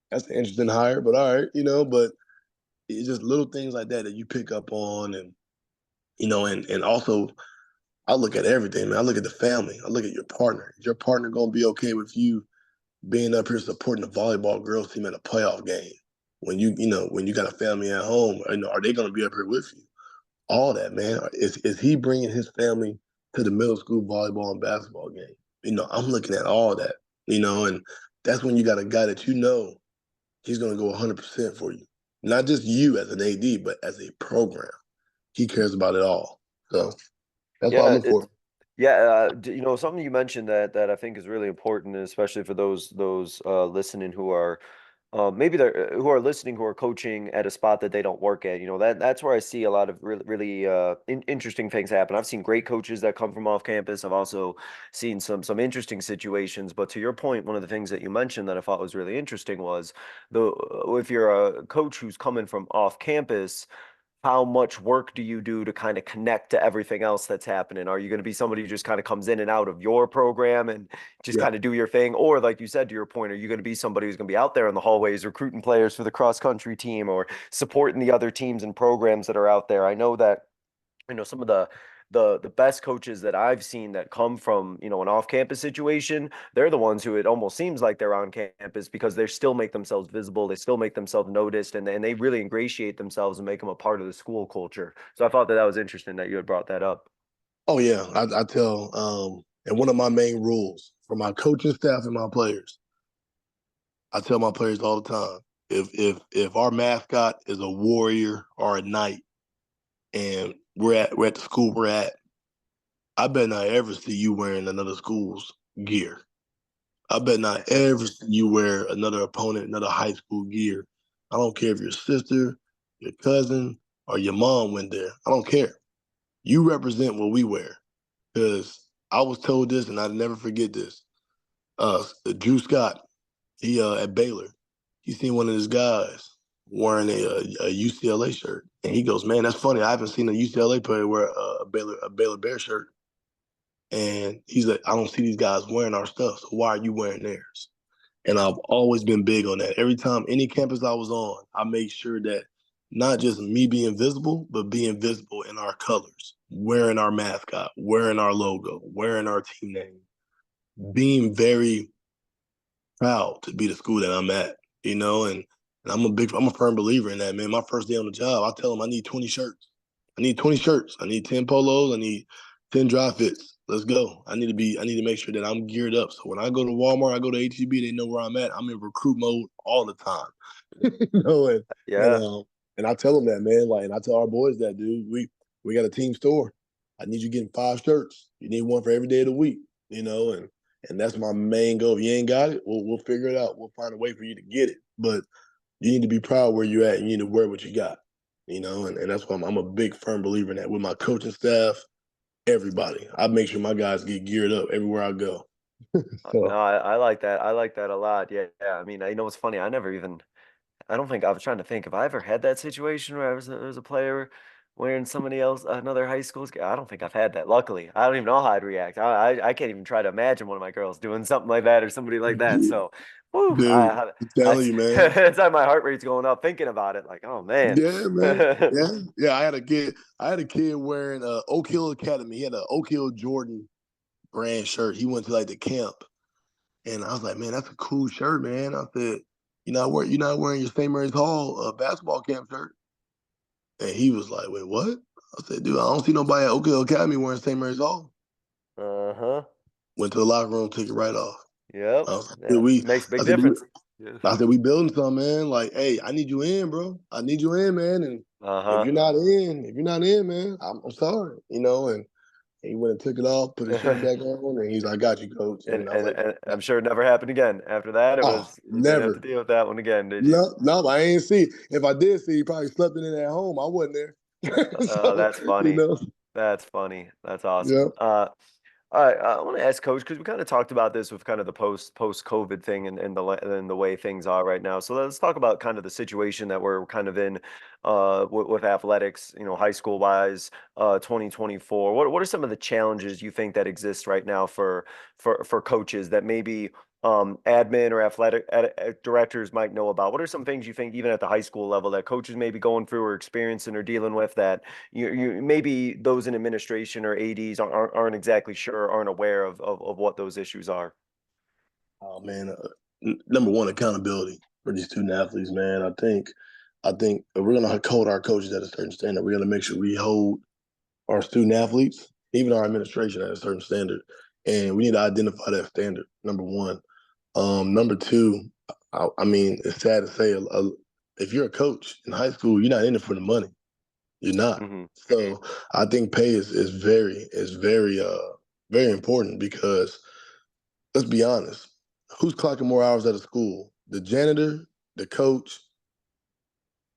that's an interesting hire, but all right, but it's just little things like that you pick up on, and and also I look at everything, man. I look at the family. I look at your partner. Is your partner gonna be okay with you being up here supporting the volleyball girls team at a playoff game? When you got a family at home, are they gonna be up here with you? All that, man. Is he bringing his family to the middle school volleyball and basketball game? I'm looking at all that, and that's when you got a guy that he's gonna go 100% for you. Not just you as an AD, but as a program. He cares about it all. So that's what I Yeah, look for. something you mentioned that I think is really important, especially for those listening who are maybe they're who are listening who are coaching at a spot that they don't work at. That's where I see a lot of really interesting things happen. I've seen great coaches that come from off campus. I've also seen some interesting situations. But to your point, one of the things that you mentioned that I thought was really interesting was the if you're a coach who's coming from off campus, how much work do you do to kind of connect to everything else that's happening? Are you going to be somebody who just kind of comes in and out of your program and just Yeah. kind of do your thing? Or like you said, to your point, are you going to be somebody who's going to be out there in the hallways recruiting players for the cross country team or supporting the other teams and programs that are out there? I know that some of the best coaches that I've seen that come from an off-campus situation, they're the ones who it almost seems like they're on campus because they still make themselves visible, they still make themselves noticed, and they really ingratiate themselves and make them a part of the school culture. So I thought that was interesting that you had brought that up. Oh yeah, I tell, and one of my main rules for my coaching staff and my players, I tell my players all the time, if our mascot is a warrior or a knight, and we're at the school we're at, I bet not ever see you wearing another school's gear. I bet not ever see you wear another opponent, another high school gear. I don't care if your sister, your cousin, or your mom went there. I don't care. You represent what we wear. Because I was told this, and I'll never forget this. Drew Scott, he at Baylor, he seen one of his guys wearing a UCLA shirt, and he goes, "Man, that's funny. I haven't seen a UCLA player wear a Baylor Bear shirt." And he's like, I don't see these guys wearing our stuff, so why are you wearing theirs? And I've always been big on that. Every time, any campus I was on, I made sure that not just me being visible, but being visible in our colors, wearing our mascot, wearing our logo, wearing our team name, being very proud to be the school that I'm at, and I'm a firm believer in that, man. My first day on the job, I tell them I need 20 shirts. I need 20 shirts. I need 10 polos. I need 10 dry fits. Let's go. I need to make sure that I'm geared up. So when I go to Walmart, I go to HEB, they know where I'm at. I'm in recruit mode all the time. you know, and, and Yeah. um and I tell them that, man, and I tell our boys that, dude, we got a team store. I need you getting 5 shirts. You need one for every day of the week, and that's my main goal. If you ain't got it, we'll figure it out. We'll find a way for you to get it. But you need to be proud where you're at. And you need to wear what you got, and that's why I'm a big, firm believer in that. With my coaching staff, everybody, I make sure my guys get geared up everywhere I go. No, So, I like that. I like that a lot. Yeah, yeah. I mean, what's funny? I don't think I was trying to think if I ever had that situation where I was a player wearing somebody else, another high school's. I don't think I've had that. Luckily, I don't even know how I'd react. I can't even try to imagine one of my girls doing something like that or somebody like that. So, whoo, dude, I'm telling you, man. it's like my heart rate's going up thinking about it. Like, oh man. Yeah, man. Yeah. I had a kid. I had a kid wearing Oak Hill Academy. He had an Oak Hill Jordan brand shirt. He went to like the camp, and I was like, man, that's a cool shirt, man. I said, you're not wearing your St. Mary's Hall basketball camp shirt. And he was like, wait, what? I said, dude, I don't see nobody at Oak Hill Academy wearing St. Mary's Hall. Uh-huh. Went to the locker room, took it right off. Yep. I was like, Yeah, makes a I big said, difference. Yeah. I said, we building something, man. Like, hey, I need you in, bro. I need you in, man. And Uh-huh. if you're not in, man, I'm sorry, And he went and took it off, put his shirt back on, and he's like, I got you, coach. And, And I was and like, and I'm sure it never happened again. After that, it oh, was you didn't have to never. deal with that one again, did you? No, no, I ain't see. If I did see, he probably slept in it at home. I wasn't there. Oh, so, that's funny. That's funny. That's awesome. yeah. All right, I want to ask Coach because we kind of talked about this with kind of the post COVID thing and the way things are right now. So let's talk about kind of the situation that we're kind of in with athletics, high school wise, 2024. What are some of the challenges you think that exist right now for coaches that maybe admin or athletic directors might know about? What are some things you think even at the high school level that coaches may be going through or experiencing or dealing with that you maybe those in administration or ADs aren't exactly sure, aren't aware of what those issues are? Oh man, number one, accountability for these student athletes, man. I think if we're gonna hold our coaches at a certain standard, we're gonna make sure we hold our student athletes, even our administration, at a certain standard, and we need to identify that standard. Number one. Number two, I mean, it's sad to say, if you're a coach in high school, you're not in it for the money. You're not. Hmm. So I think pay is very important because let's be honest, who's clocking more hours at a school? The janitor, the coach,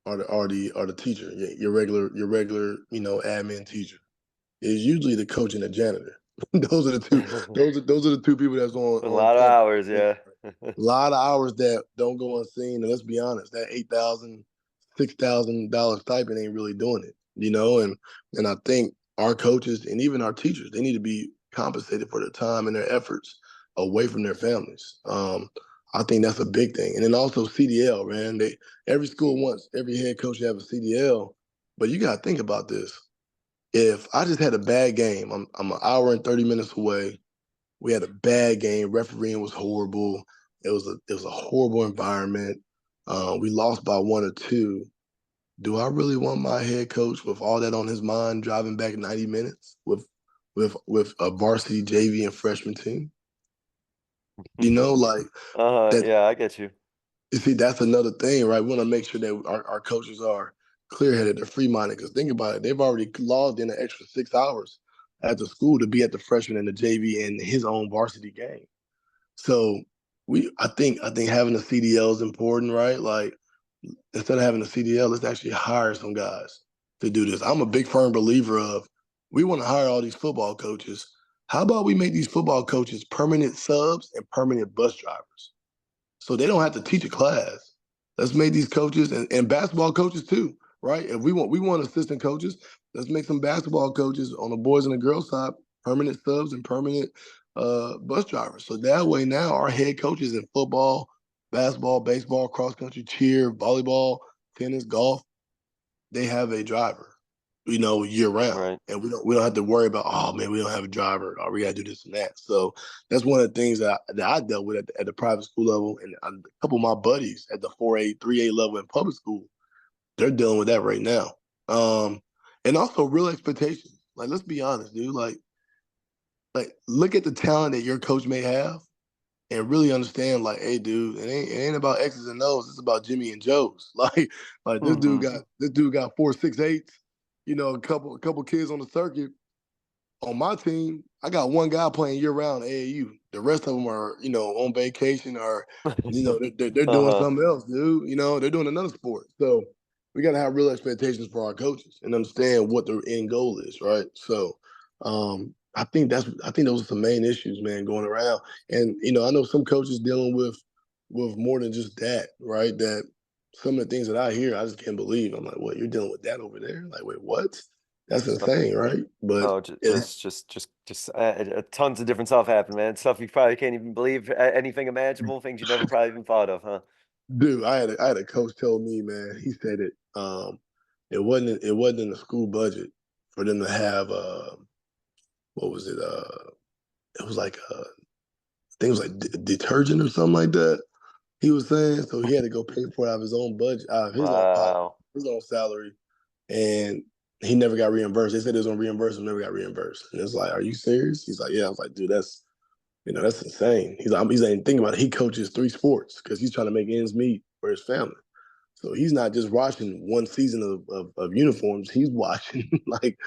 or the teacher, your regular, admin teacher. It's usually the coach and the janitor. those are the two. Those are the two people that's A on lot of campus. hours, yeah. A lot of hours that don't go unseen. And let's be honest, that $8,000, $6,000 stipend ain't really doing it. And I think our coaches and even our teachers, they need to be compensated for their time and their efforts away from their families. I think that's a big thing. And then also CDL, man. Every school wants every head coach to have a CDL, but you got to think about this. If I just had a bad game, I'm an hour and 30 minutes away. We had a bad game. Refereeing was horrible. It was a horrible environment. We lost by 1 or 2. Do I really want my head coach with all that on his mind driving back 90 minutes with a varsity JV and freshman team? Like that. Yeah, I get you. You see, that's another thing, right? We want to make sure that our coaches are clear-headed, they're free-minded. Because think about it, they've already logged in an extra 6 hours at the school to be at the freshman and the JV and his own varsity game. So I think having a CDL is important, right? Like instead of having a CDL, let's actually hire some guys to do this. I'm a big firm believer of we want to hire all these football coaches. How about we make these football coaches permanent subs and permanent bus drivers? So they don't have to teach a class. Let's make these coaches and basketball coaches too, right? If we want assistant coaches, let's make some basketball coaches on the boys and the girls side permanent subs and permanent bus drivers. So that way now our head coaches in football, basketball, baseball, cross country, cheer, volleyball, tennis, golf, they have a driver, year round. Right. And we don't have to worry about, oh man, we don't have a driver, or we gotta do this and that. So that's one of the things that I dealt with at the private school level, and a couple of my buddies at the 4A, 3A level in public school, they're dealing with that right now. And also real expectations. Like, let's be honest, dude. Like look at the talent that your coach may have and really understand, like, hey, dude, it ain't about X's and O's. It's about Jimmy and Joe's. Like this dude got 4 6 8s, a couple kids on the circuit. On my team, I got one guy playing year round AAU. The rest of them are, on vacation, or, they're doing something else, dude. They're doing another sport. So we got to have real expectations for our coaches and understand what their end goal is, right? So I think those are some main issues, man, going around. And I know some coaches dealing with more than just that, right? That some of the things that I hear, I just can't believe. I'm like, what, you're dealing with that over there? Like, wait, what? That's insane, right? But Oh, tons of different stuff happen, man. Stuff you probably can't even believe, anything imaginable, things you never probably even thought of, huh? dude, I had a coach tell me, man. He said it wasn't in the school budget for them to have what was it? It was like I think it was like detergent or something like that. He was saying, so he had to go pay for it out of his own budget, out of his own pocket, Wow. his own salary, and he never got reimbursed. They said it was gonna reimburse him, never got reimbursed. And it's like, are you serious? He's like, yeah. I was like, dude, that's insane. He's like, think about it. He coaches 3 sports because he's trying to make ends meet for his family. So he's not just watching one season of uniforms. He's watching like,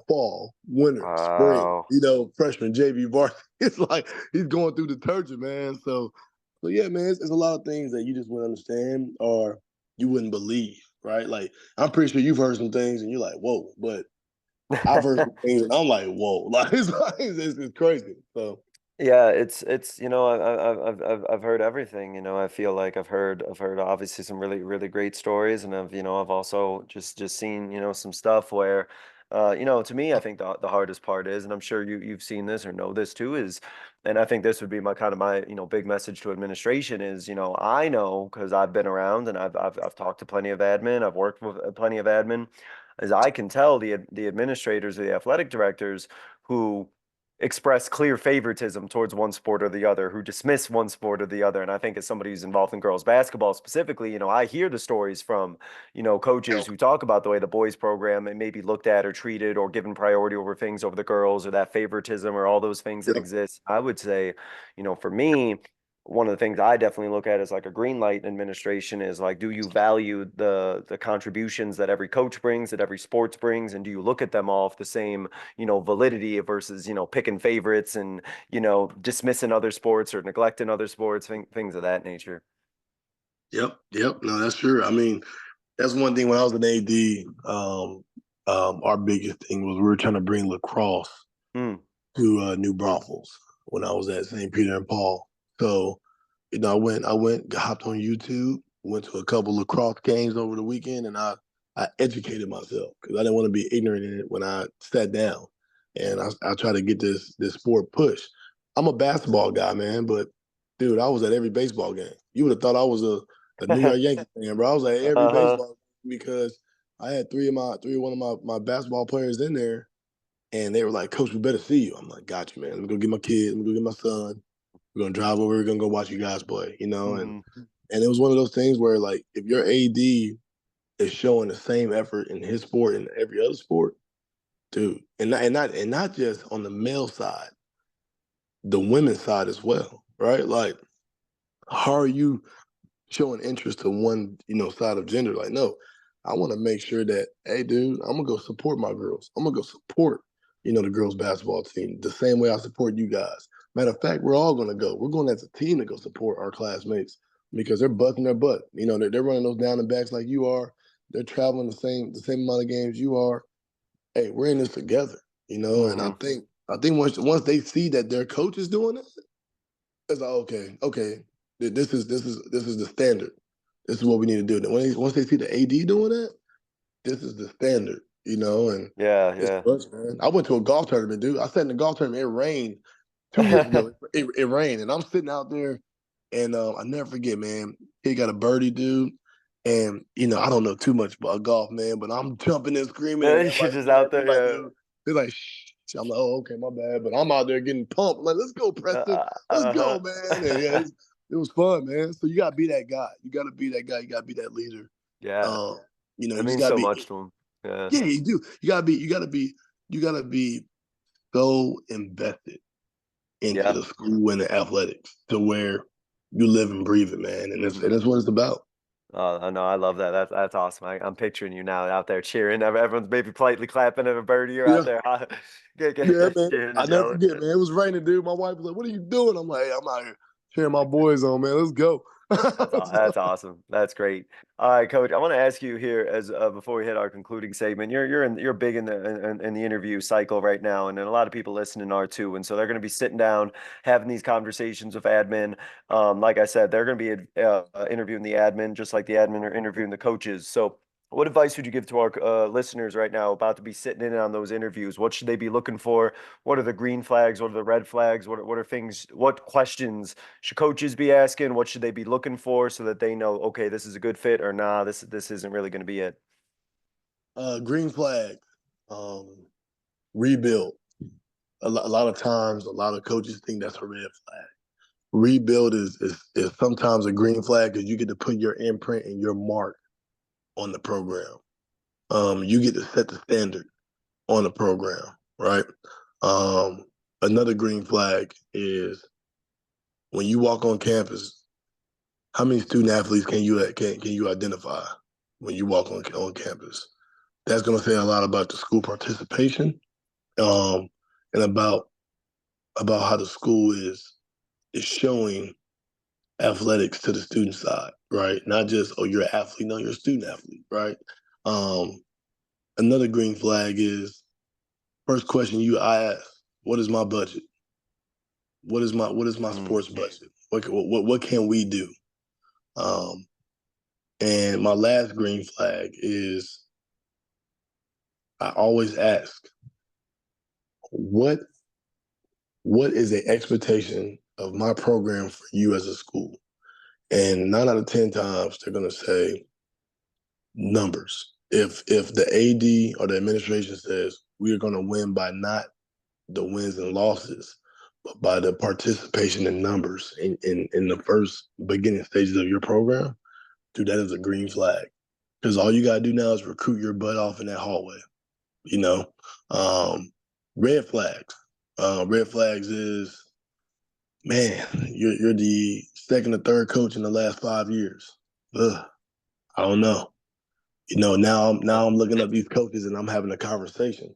fall, winter, spring, Wow. freshman, JV, varsity. It's like he's going through detergent, man. So yeah, man, it's a lot of things that you just wouldn't understand or you wouldn't believe, right? Like, I'm pretty sure you've heard some things and you're like, whoa, but I've heard some things and I'm like, whoa, like it's crazy. So Yeah, it's I've heard everything. I feel like I've heard obviously some really great stories, and I've also just seen some stuff where, to me, I think the hardest part is, and I'm sure you've seen this or know this too, is, and I think this would be my big message to administration is, I know because I've been around and I've talked to plenty of admin, I've worked with plenty of admin, as I can tell the administrators or the athletic directors who express clear favoritism towards one sport or the other, who dismiss one sport or the other. And I think as somebody who's involved in girls basketball specifically, I hear the stories from, coaches who talk about the way the boys program may be looked at or treated or given priority over things over the girls, or that favoritism or all those things that yeah, exist. I would say, for me, one of the things I definitely look at as like a green light in administration is like, do you value the contributions that every coach brings, that every sports brings, and do you look at them all with the same, validity versus, picking favorites and, dismissing other sports or neglecting other sports, things of that nature. yep. No, that's true. I mean, that's one thing when I was an AD, our biggest thing was we were trying to bring lacrosse Hmm. to New Braunfels when I was at St. Peter and Paul. So, hopped on YouTube, went to a couple lacrosse games over the weekend, and I educated myself because I didn't want to be ignorant in it when I sat down. And I try to get this sport pushed. I'm a basketball guy, man, but dude, I was at every baseball game. You would have thought I was a New York Yankees fan, bro. I was at every Uh-huh. baseball game because I had three of one of my basketball players in there, and they were like, Coach, we better see you. I'm like, got you, man. Let me go get my kid. Let me go get my son. We're gonna drive over. We're gonna go watch you guys play. Mhm. And it was one of those things where, like, if your AD is showing the same effort in his sport and every other sport, dude, and not just on the male side, the women's side as well, right? Like, how are you showing interest to one, side of gender? Like, no, I want to make sure that, hey, dude, I'm gonna go support my girls. I'm gonna go support, the girls basketball team the same way I support you guys. Matter of fact, we're all gonna go. We're going as a team to go support our classmates because they're busting their butt. They're running those down and backs like you are. They're traveling the same amount of games you are. Hey, we're in this together, And I Mhm. think once they see that their coach is doing it, it's like, okay, this is the standard. This is what we need to do. Once they see the AD doing that, this is the standard. and it's Yeah. clutch, man. I went to a golf tournament, dude. I sat in the golf tournament. It rained 2 years ago. It rained, and I'm sitting out there, and I never forget, man. He got a birdie, dude. And I don't know too much about golf, man, but I'm jumping and screaming, and You're everybody's just looking out at me like, there, dude. They're like, shh. I'm like, oh, okay, my bad. But I'm out there getting pumped. Like, let's go, yeah. Preston. Let's go, man. And yeah, it was fun, man. So you gotta be that guy. You gotta be that guy. You gotta be that leader. Yeah. You It just means gotta so be. much to him. Yeah. Yeah, you do. You gotta be so invested into Yeah. the school and the athletics to where you live and breathe it, man. And that's what it's about. Oh, no, I love that. That's awesome. I'm picturing you now out there cheering. Everyone's maybe politely clapping at a birdie. You're out Yeah. there Yeah, man. cheering I and never yelling. forget, man. It was raining, dude. My wife was like, "What are you doing?" I'm like, "Hey, I'm out here cheering my boys on, man. Let's go." That's awesome. That's great. All right, Coach. I want to ask you here as before we hit our concluding segment. You're big in the interview cycle right now, and then a lot of people listening are too. And so they're going to be sitting down having these conversations with admin. Like I said, they're going to be interviewing the admin just like the admin are interviewing the coaches. So what advice would you give to our listeners right now about to be sitting in on those interviews? What should they be looking for? What are the green flags? What are the red flags? What are things? What questions should coaches be asking? What should they be looking for so that they know, okay, this is a good fit or nah, this isn't really going to be it? Green flag, rebuild. A lot of times, a lot of coaches think that's a red flag. Rebuild is sometimes a green flag because you get to put your imprint and your mark on the program. You get to set the standard on the program, right? Um, Another green flag is when you walk on campus, how many student athletes can you identify when you walk on campus? That's going to say a lot about the school participation, and about how the school is showing athletics to the student side, right? Not just, oh, you're an athlete, no, you're a student athlete, right? Um, Another green flag is first question I ask, what is my budget? What is my Mm. sports budget? What can we do? Um, and my last green flag is I always ask, what what is the expectation of my program for you as a school? And 9 out of 10 times they're gonna say numbers. If the AD or the administration says we are gonna win by not the wins and losses, but by the participation in numbers in the first beginning stages of your program, dude, that is a green flag. Because all you gotta do now is recruit your butt off in that hallway. You know, um, red flags. Red flags is, man, you're the second or third coach in the last 5 years. Ugh, I don't know. Now I'm looking up these coaches and I'm having a conversation.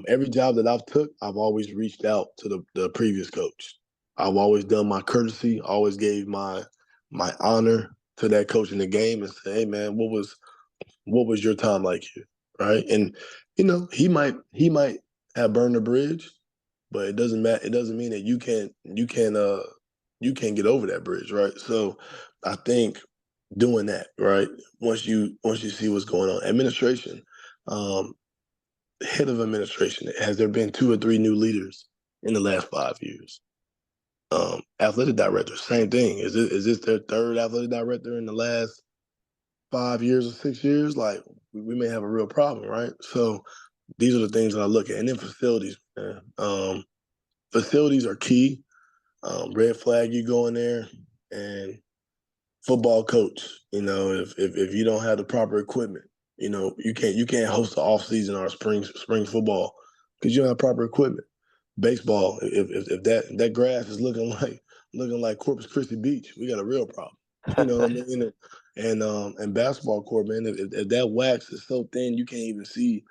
Every job that I've took, I've always reached out to the previous coach. I've always done my courtesy, always gave my honor to that coach in the game and say, hey man, what was your time like here? Right. And he might have burned the bridge, but it doesn't matter. It doesn't mean that you can't get over that bridge, right? So I think doing that, right? Once you see what's going on. Administration, um, head of administration, has there been 2 or 3 new leaders in the last 5 years? Athletic director, same thing. Is this their third athletic director in the last 5 years or 6 years? Like we may have a real problem, right? So these are the things that I look at. And then facilities, man. Facilities are key. Red flag, you go in there and football coach. If you don't have the proper equipment, you can't host the off season or spring football because you don't have proper equipment. Baseball, if that grass is looking like Corpus Christi Beach, we got a real problem. You know what I mean? And basketball court, man, if that wax is so thin you can't even see,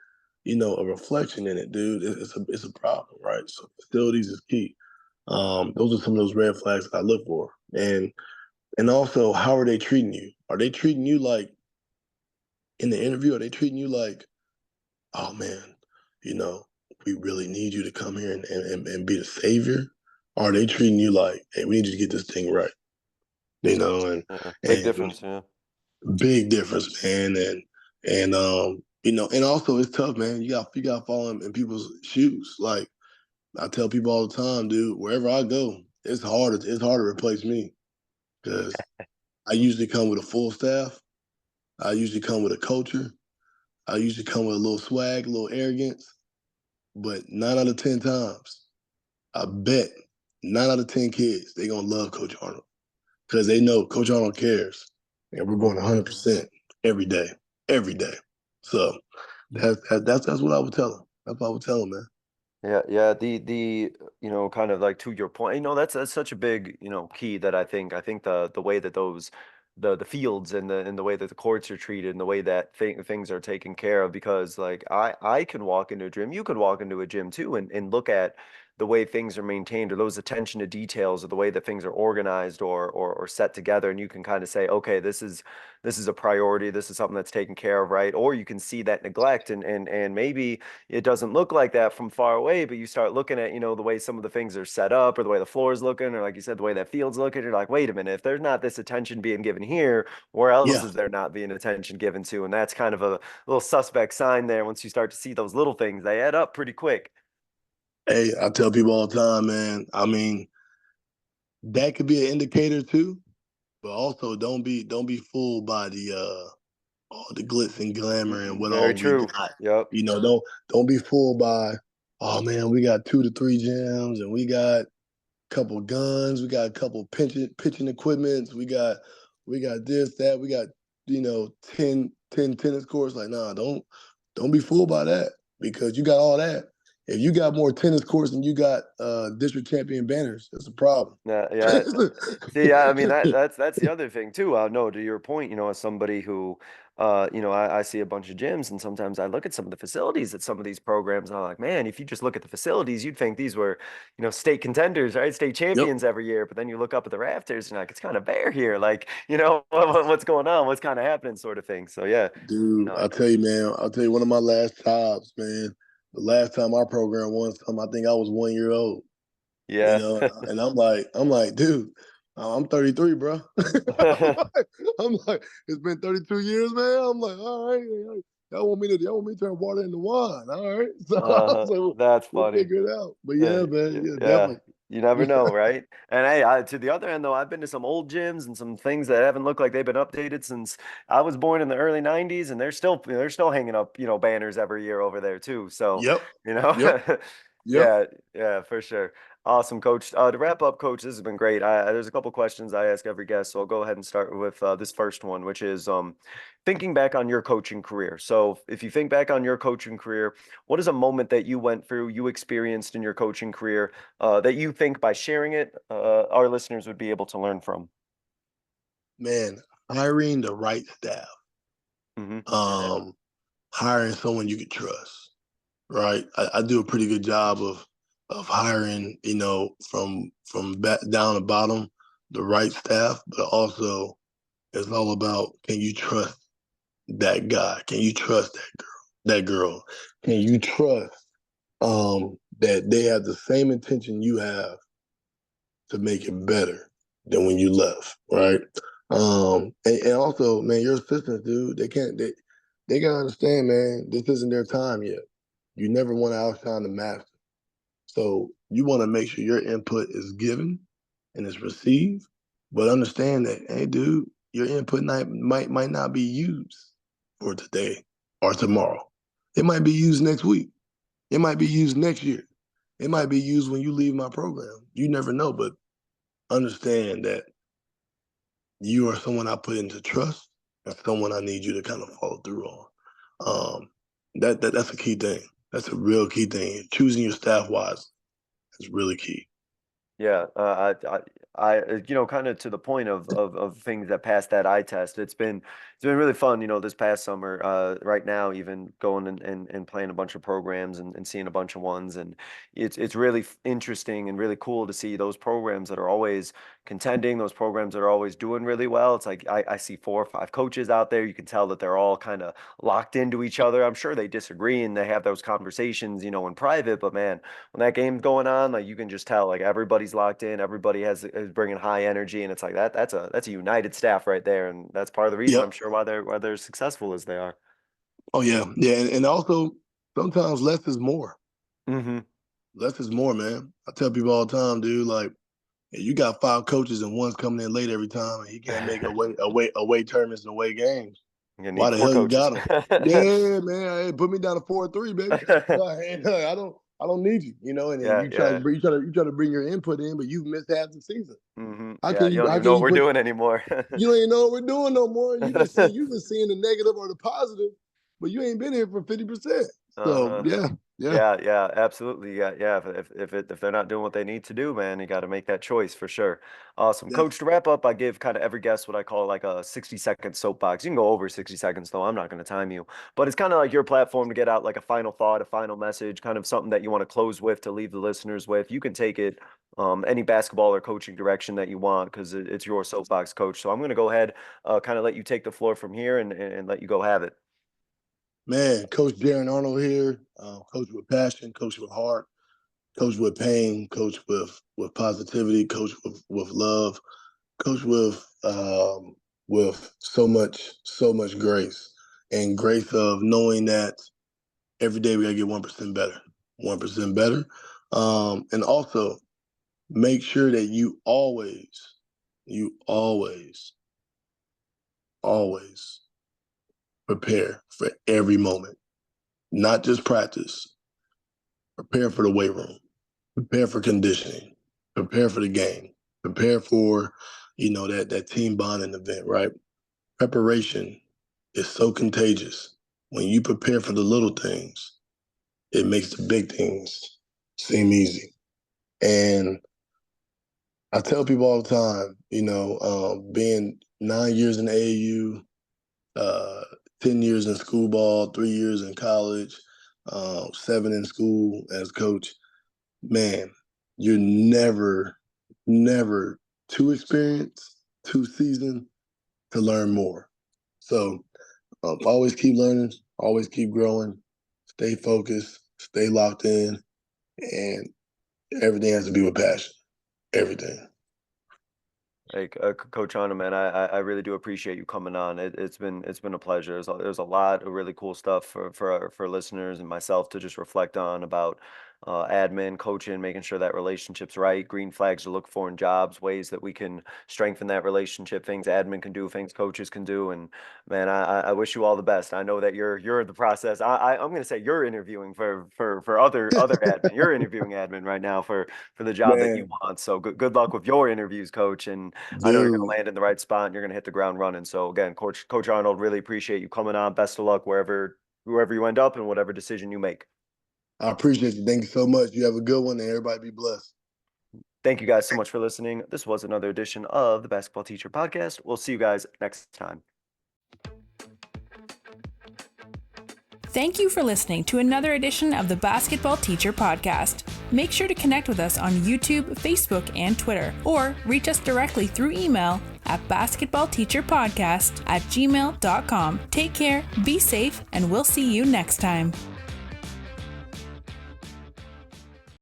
a reflection in it, dude, it's a problem, right? So facilities is key. Those are some of those red flags that I look for. And also, how are they treating you? Are they treating you like in the interview? Are they treating you like, oh man, you know, we really need you to come here and be the savior? Or are they treating you like, hey, we need you to get this thing right? You know, and Yeah, big and difference. Yeah. big difference, man. And And also it's tough, man. You got to fall in people's shoes. Like I tell people all the time, dude, wherever I go, it's hard to replace me because I usually come with a full staff. I usually come with a culture. I usually come with a little swag, a little arrogance. But 9 out of 10 times, I bet 9 out of 10 kids they gonna love Coach Arnold because they know Coach Arnold cares, and we're going Mhm. 100% every day, every day. So that's what I would tell them. That's what I would tell them, man. Yeah, yeah. The kind of like to your point, that's such a big, key that I think the way that those the fields and the way that the courts are treated and the way that things are taken care of, because like I can walk into a gym, you can walk into a gym too, and look at the way things are maintained, or those attention to details, or the way that things are organized or set together, and you can kind of say, okay, this is a priority, this is something that's taken care of, right? Or you can see that neglect, and maybe it doesn't look like that from far away, but you start looking at, the way some of the things are set up, or the way the floor is looking, or like you said, the way that field's looking, you're like, wait a minute, if there's not this attention being given here, where else Yeah. is there not being attention given to? And that's kind of a little suspect sign there. Once you start to see those little things, they add up pretty quick. Hey, I tell people all the time, man. I mean, that could be an indicator too, but also don't be fooled by the all the glitz and glamour and what Very all we true. got. Yep. Don't be fooled by, oh man, we got 2 to 3 gyms and we got couple guns, we got a couple pitching equipments, we got this, that, we got 10 tennis courts. Like, nah, don't be fooled by that because you got all that. If you got more tennis courts than you got district champion banners, that's a problem. Yeah, yeah. See, I mean that's the other thing too. No, to your point, as somebody who, I see a bunch of gyms, and sometimes I look at some of the facilities at some of these programs, and I'm like, man, if you just look at the facilities, you'd think these were, state contenders, right? State Yep. champions every year. But then you look up at the rafters, and you're like, it's kind of bare here. Like, what's going on? What's kind of happening, sort of thing. So yeah, Dude, no, I'll tell you, man, I'll tell you one of my last jobs, man. The last time our program won some, I think I was 1 year old. yeah. And I'm like, dude, I'm 33, bro. I'm like, it's been 32 years, man. I'm like, all right, y'all want me to turn water into wine, all right? So I was like, That's we'll funny. figure it out. But yeah, man, yeah, Yeah, definitely. you never know, right? And hey, to the other end though, I've been to some old gyms and some things that haven't looked like they've been updated since I was born in the early '90s, and they're still hanging up, banners every year over there too. So, Yep, you know, yep, yep. yeah, yeah, for sure. Awesome, Coach. To wrap up, Coach, this has been great. There's a couple questions I ask every guest, so I'll go ahead and start with this first one, which is thinking back on your coaching career. So, if you think back on your coaching career, what is a moment that you went through, you experienced in your coaching career, that you think by sharing it, our listeners would be able to learn from? Man, hiring the right staff, Hmm. um, hiring someone you can trust, right? I do a pretty good job of hiring, from back down to bottom, the right staff, but also it's all about can you trust that guy? Can you trust that girl? Can you trust that they have the same intention you have to make it better than when you left, right? And also, man, your assistants, dude, they gotta understand, man, this isn't their time yet. You never want to outshine the master. So you want to make sure your input is given and is received, but understand that, hey, dude, your input might not be used for today or tomorrow. It might be used next week. It might be used next year. It might be used when you leave my program. You never know, but understand that you are someone I put into trust and someone I need you to kind of follow through on. Um, that's a key thing. That's a real key thing. Choosing your staff wise is really key. Yeah, kind of to the point of things that pass that eye test. It's been really fun, this past summer. Right now, even going and playing a bunch of programs and seeing a bunch of ones, and it's really interesting and really cool to see those programs that are always contending, those programs that are always doing really well. It's like I see 4 or 5 coaches out there. You can tell that they're all kind of locked into each other. I'm sure they disagree and they have those conversations, in private, but man, when that game's going on, like you can just tell, like everybody's locked in, everybody is bringing high energy, and it's like that's a united staff right there, and that's part of the reason Yep. I'm sure why they're successful as they are. Oh yeah, yeah, and also sometimes less is more. Mm-hmm. Less is more, man. I tell people all the time, dude. Like, hey, you got 5 coaches and one's coming in late every time, and he can't make away tournaments and away games. You're gonna Why need the 4 hell you coaches. got him? Yeah, man. Hey, put me down to 4-3, baby. I don't need you. You know, and then Yeah, yeah. you try to bring your input in, but you've missed half the season. Mm-hmm. How Yeah, can you you? don't How even can know what you we're put? doing anymore. You don't even know what we're doing no more. You've been seeing the negative or the positive, but you ain't been here for 50%. So Uh-huh. yeah. Yeah, yeah, absolutely. Yeah, yeah. If they're not doing what they need to do, man, you got to make that choice for sure. Awesome. Definitely. Coach, to wrap up, I give kind of every guest what I call like a 60-second soapbox. You can go over 60 seconds though. I'm not going to time you. But it's kind of like your platform to get out like a final thought, a final message, kind of something that you want to close with to leave the listeners with. You can take it any basketball or coaching direction that you want because it's your soapbox, coach. So I'm going to go ahead, kind of let you take the floor from here and let you go have it. Man, Coach Jahrrend Arnold here. Coach with passion, coach with heart, coach with pain, coach with positivity, coach with love, coach with so much grace, and grace of knowing that every day we gotta get 1% better, 1% better, and also make sure that you always prepare for every moment, not just practice. Prepare for the weight room, prepare for conditioning, prepare for the game, prepare for, that team bonding event, right? Preparation is so contagious. When you prepare for the little things, it makes the big things seem easy. And I tell people all the time, being 9 years in AAU, 10 years in school ball, 3 years in college, 7 in school as coach, man, you're never too experienced, too seasoned to learn more. So always keep learning, always keep growing, stay focused, stay locked in, and everything has to be with passion. Everything. Hey, Coach Arnold, man, I really do appreciate you coming on. It's been a pleasure. There's a lot of really cool stuff for listeners and myself to just reflect on about admin, coaching, making sure that relationship's right, green flags to look for in jobs, ways that we can strengthen that relationship, things admin can do, things coaches can do. And man, I wish you all the best. I know that you're in the process. I'm gonna say you're interviewing for other admin. You're interviewing admin right now for the job that you Man, want. So good luck with your interviews, coach. And I know you're going to dude, land in the right spot and you're going to hit the ground running. So again, Coach Arnold, really appreciate you coming on. Best of luck wherever you end up and whatever decision you make. I appreciate you. Thank you so much. You have a good one, and everybody be blessed. Thank you guys so much for listening. This was another edition of the Basketball Teacher Podcast. We'll see you guys next time. Thank you for listening to another edition of the Basketball Teacher Podcast. Make sure to connect with us on YouTube, Facebook, and Twitter, or reach us directly through email at basketballteacherpodcast@gmail.com. Take care, be safe, and we'll see you next time.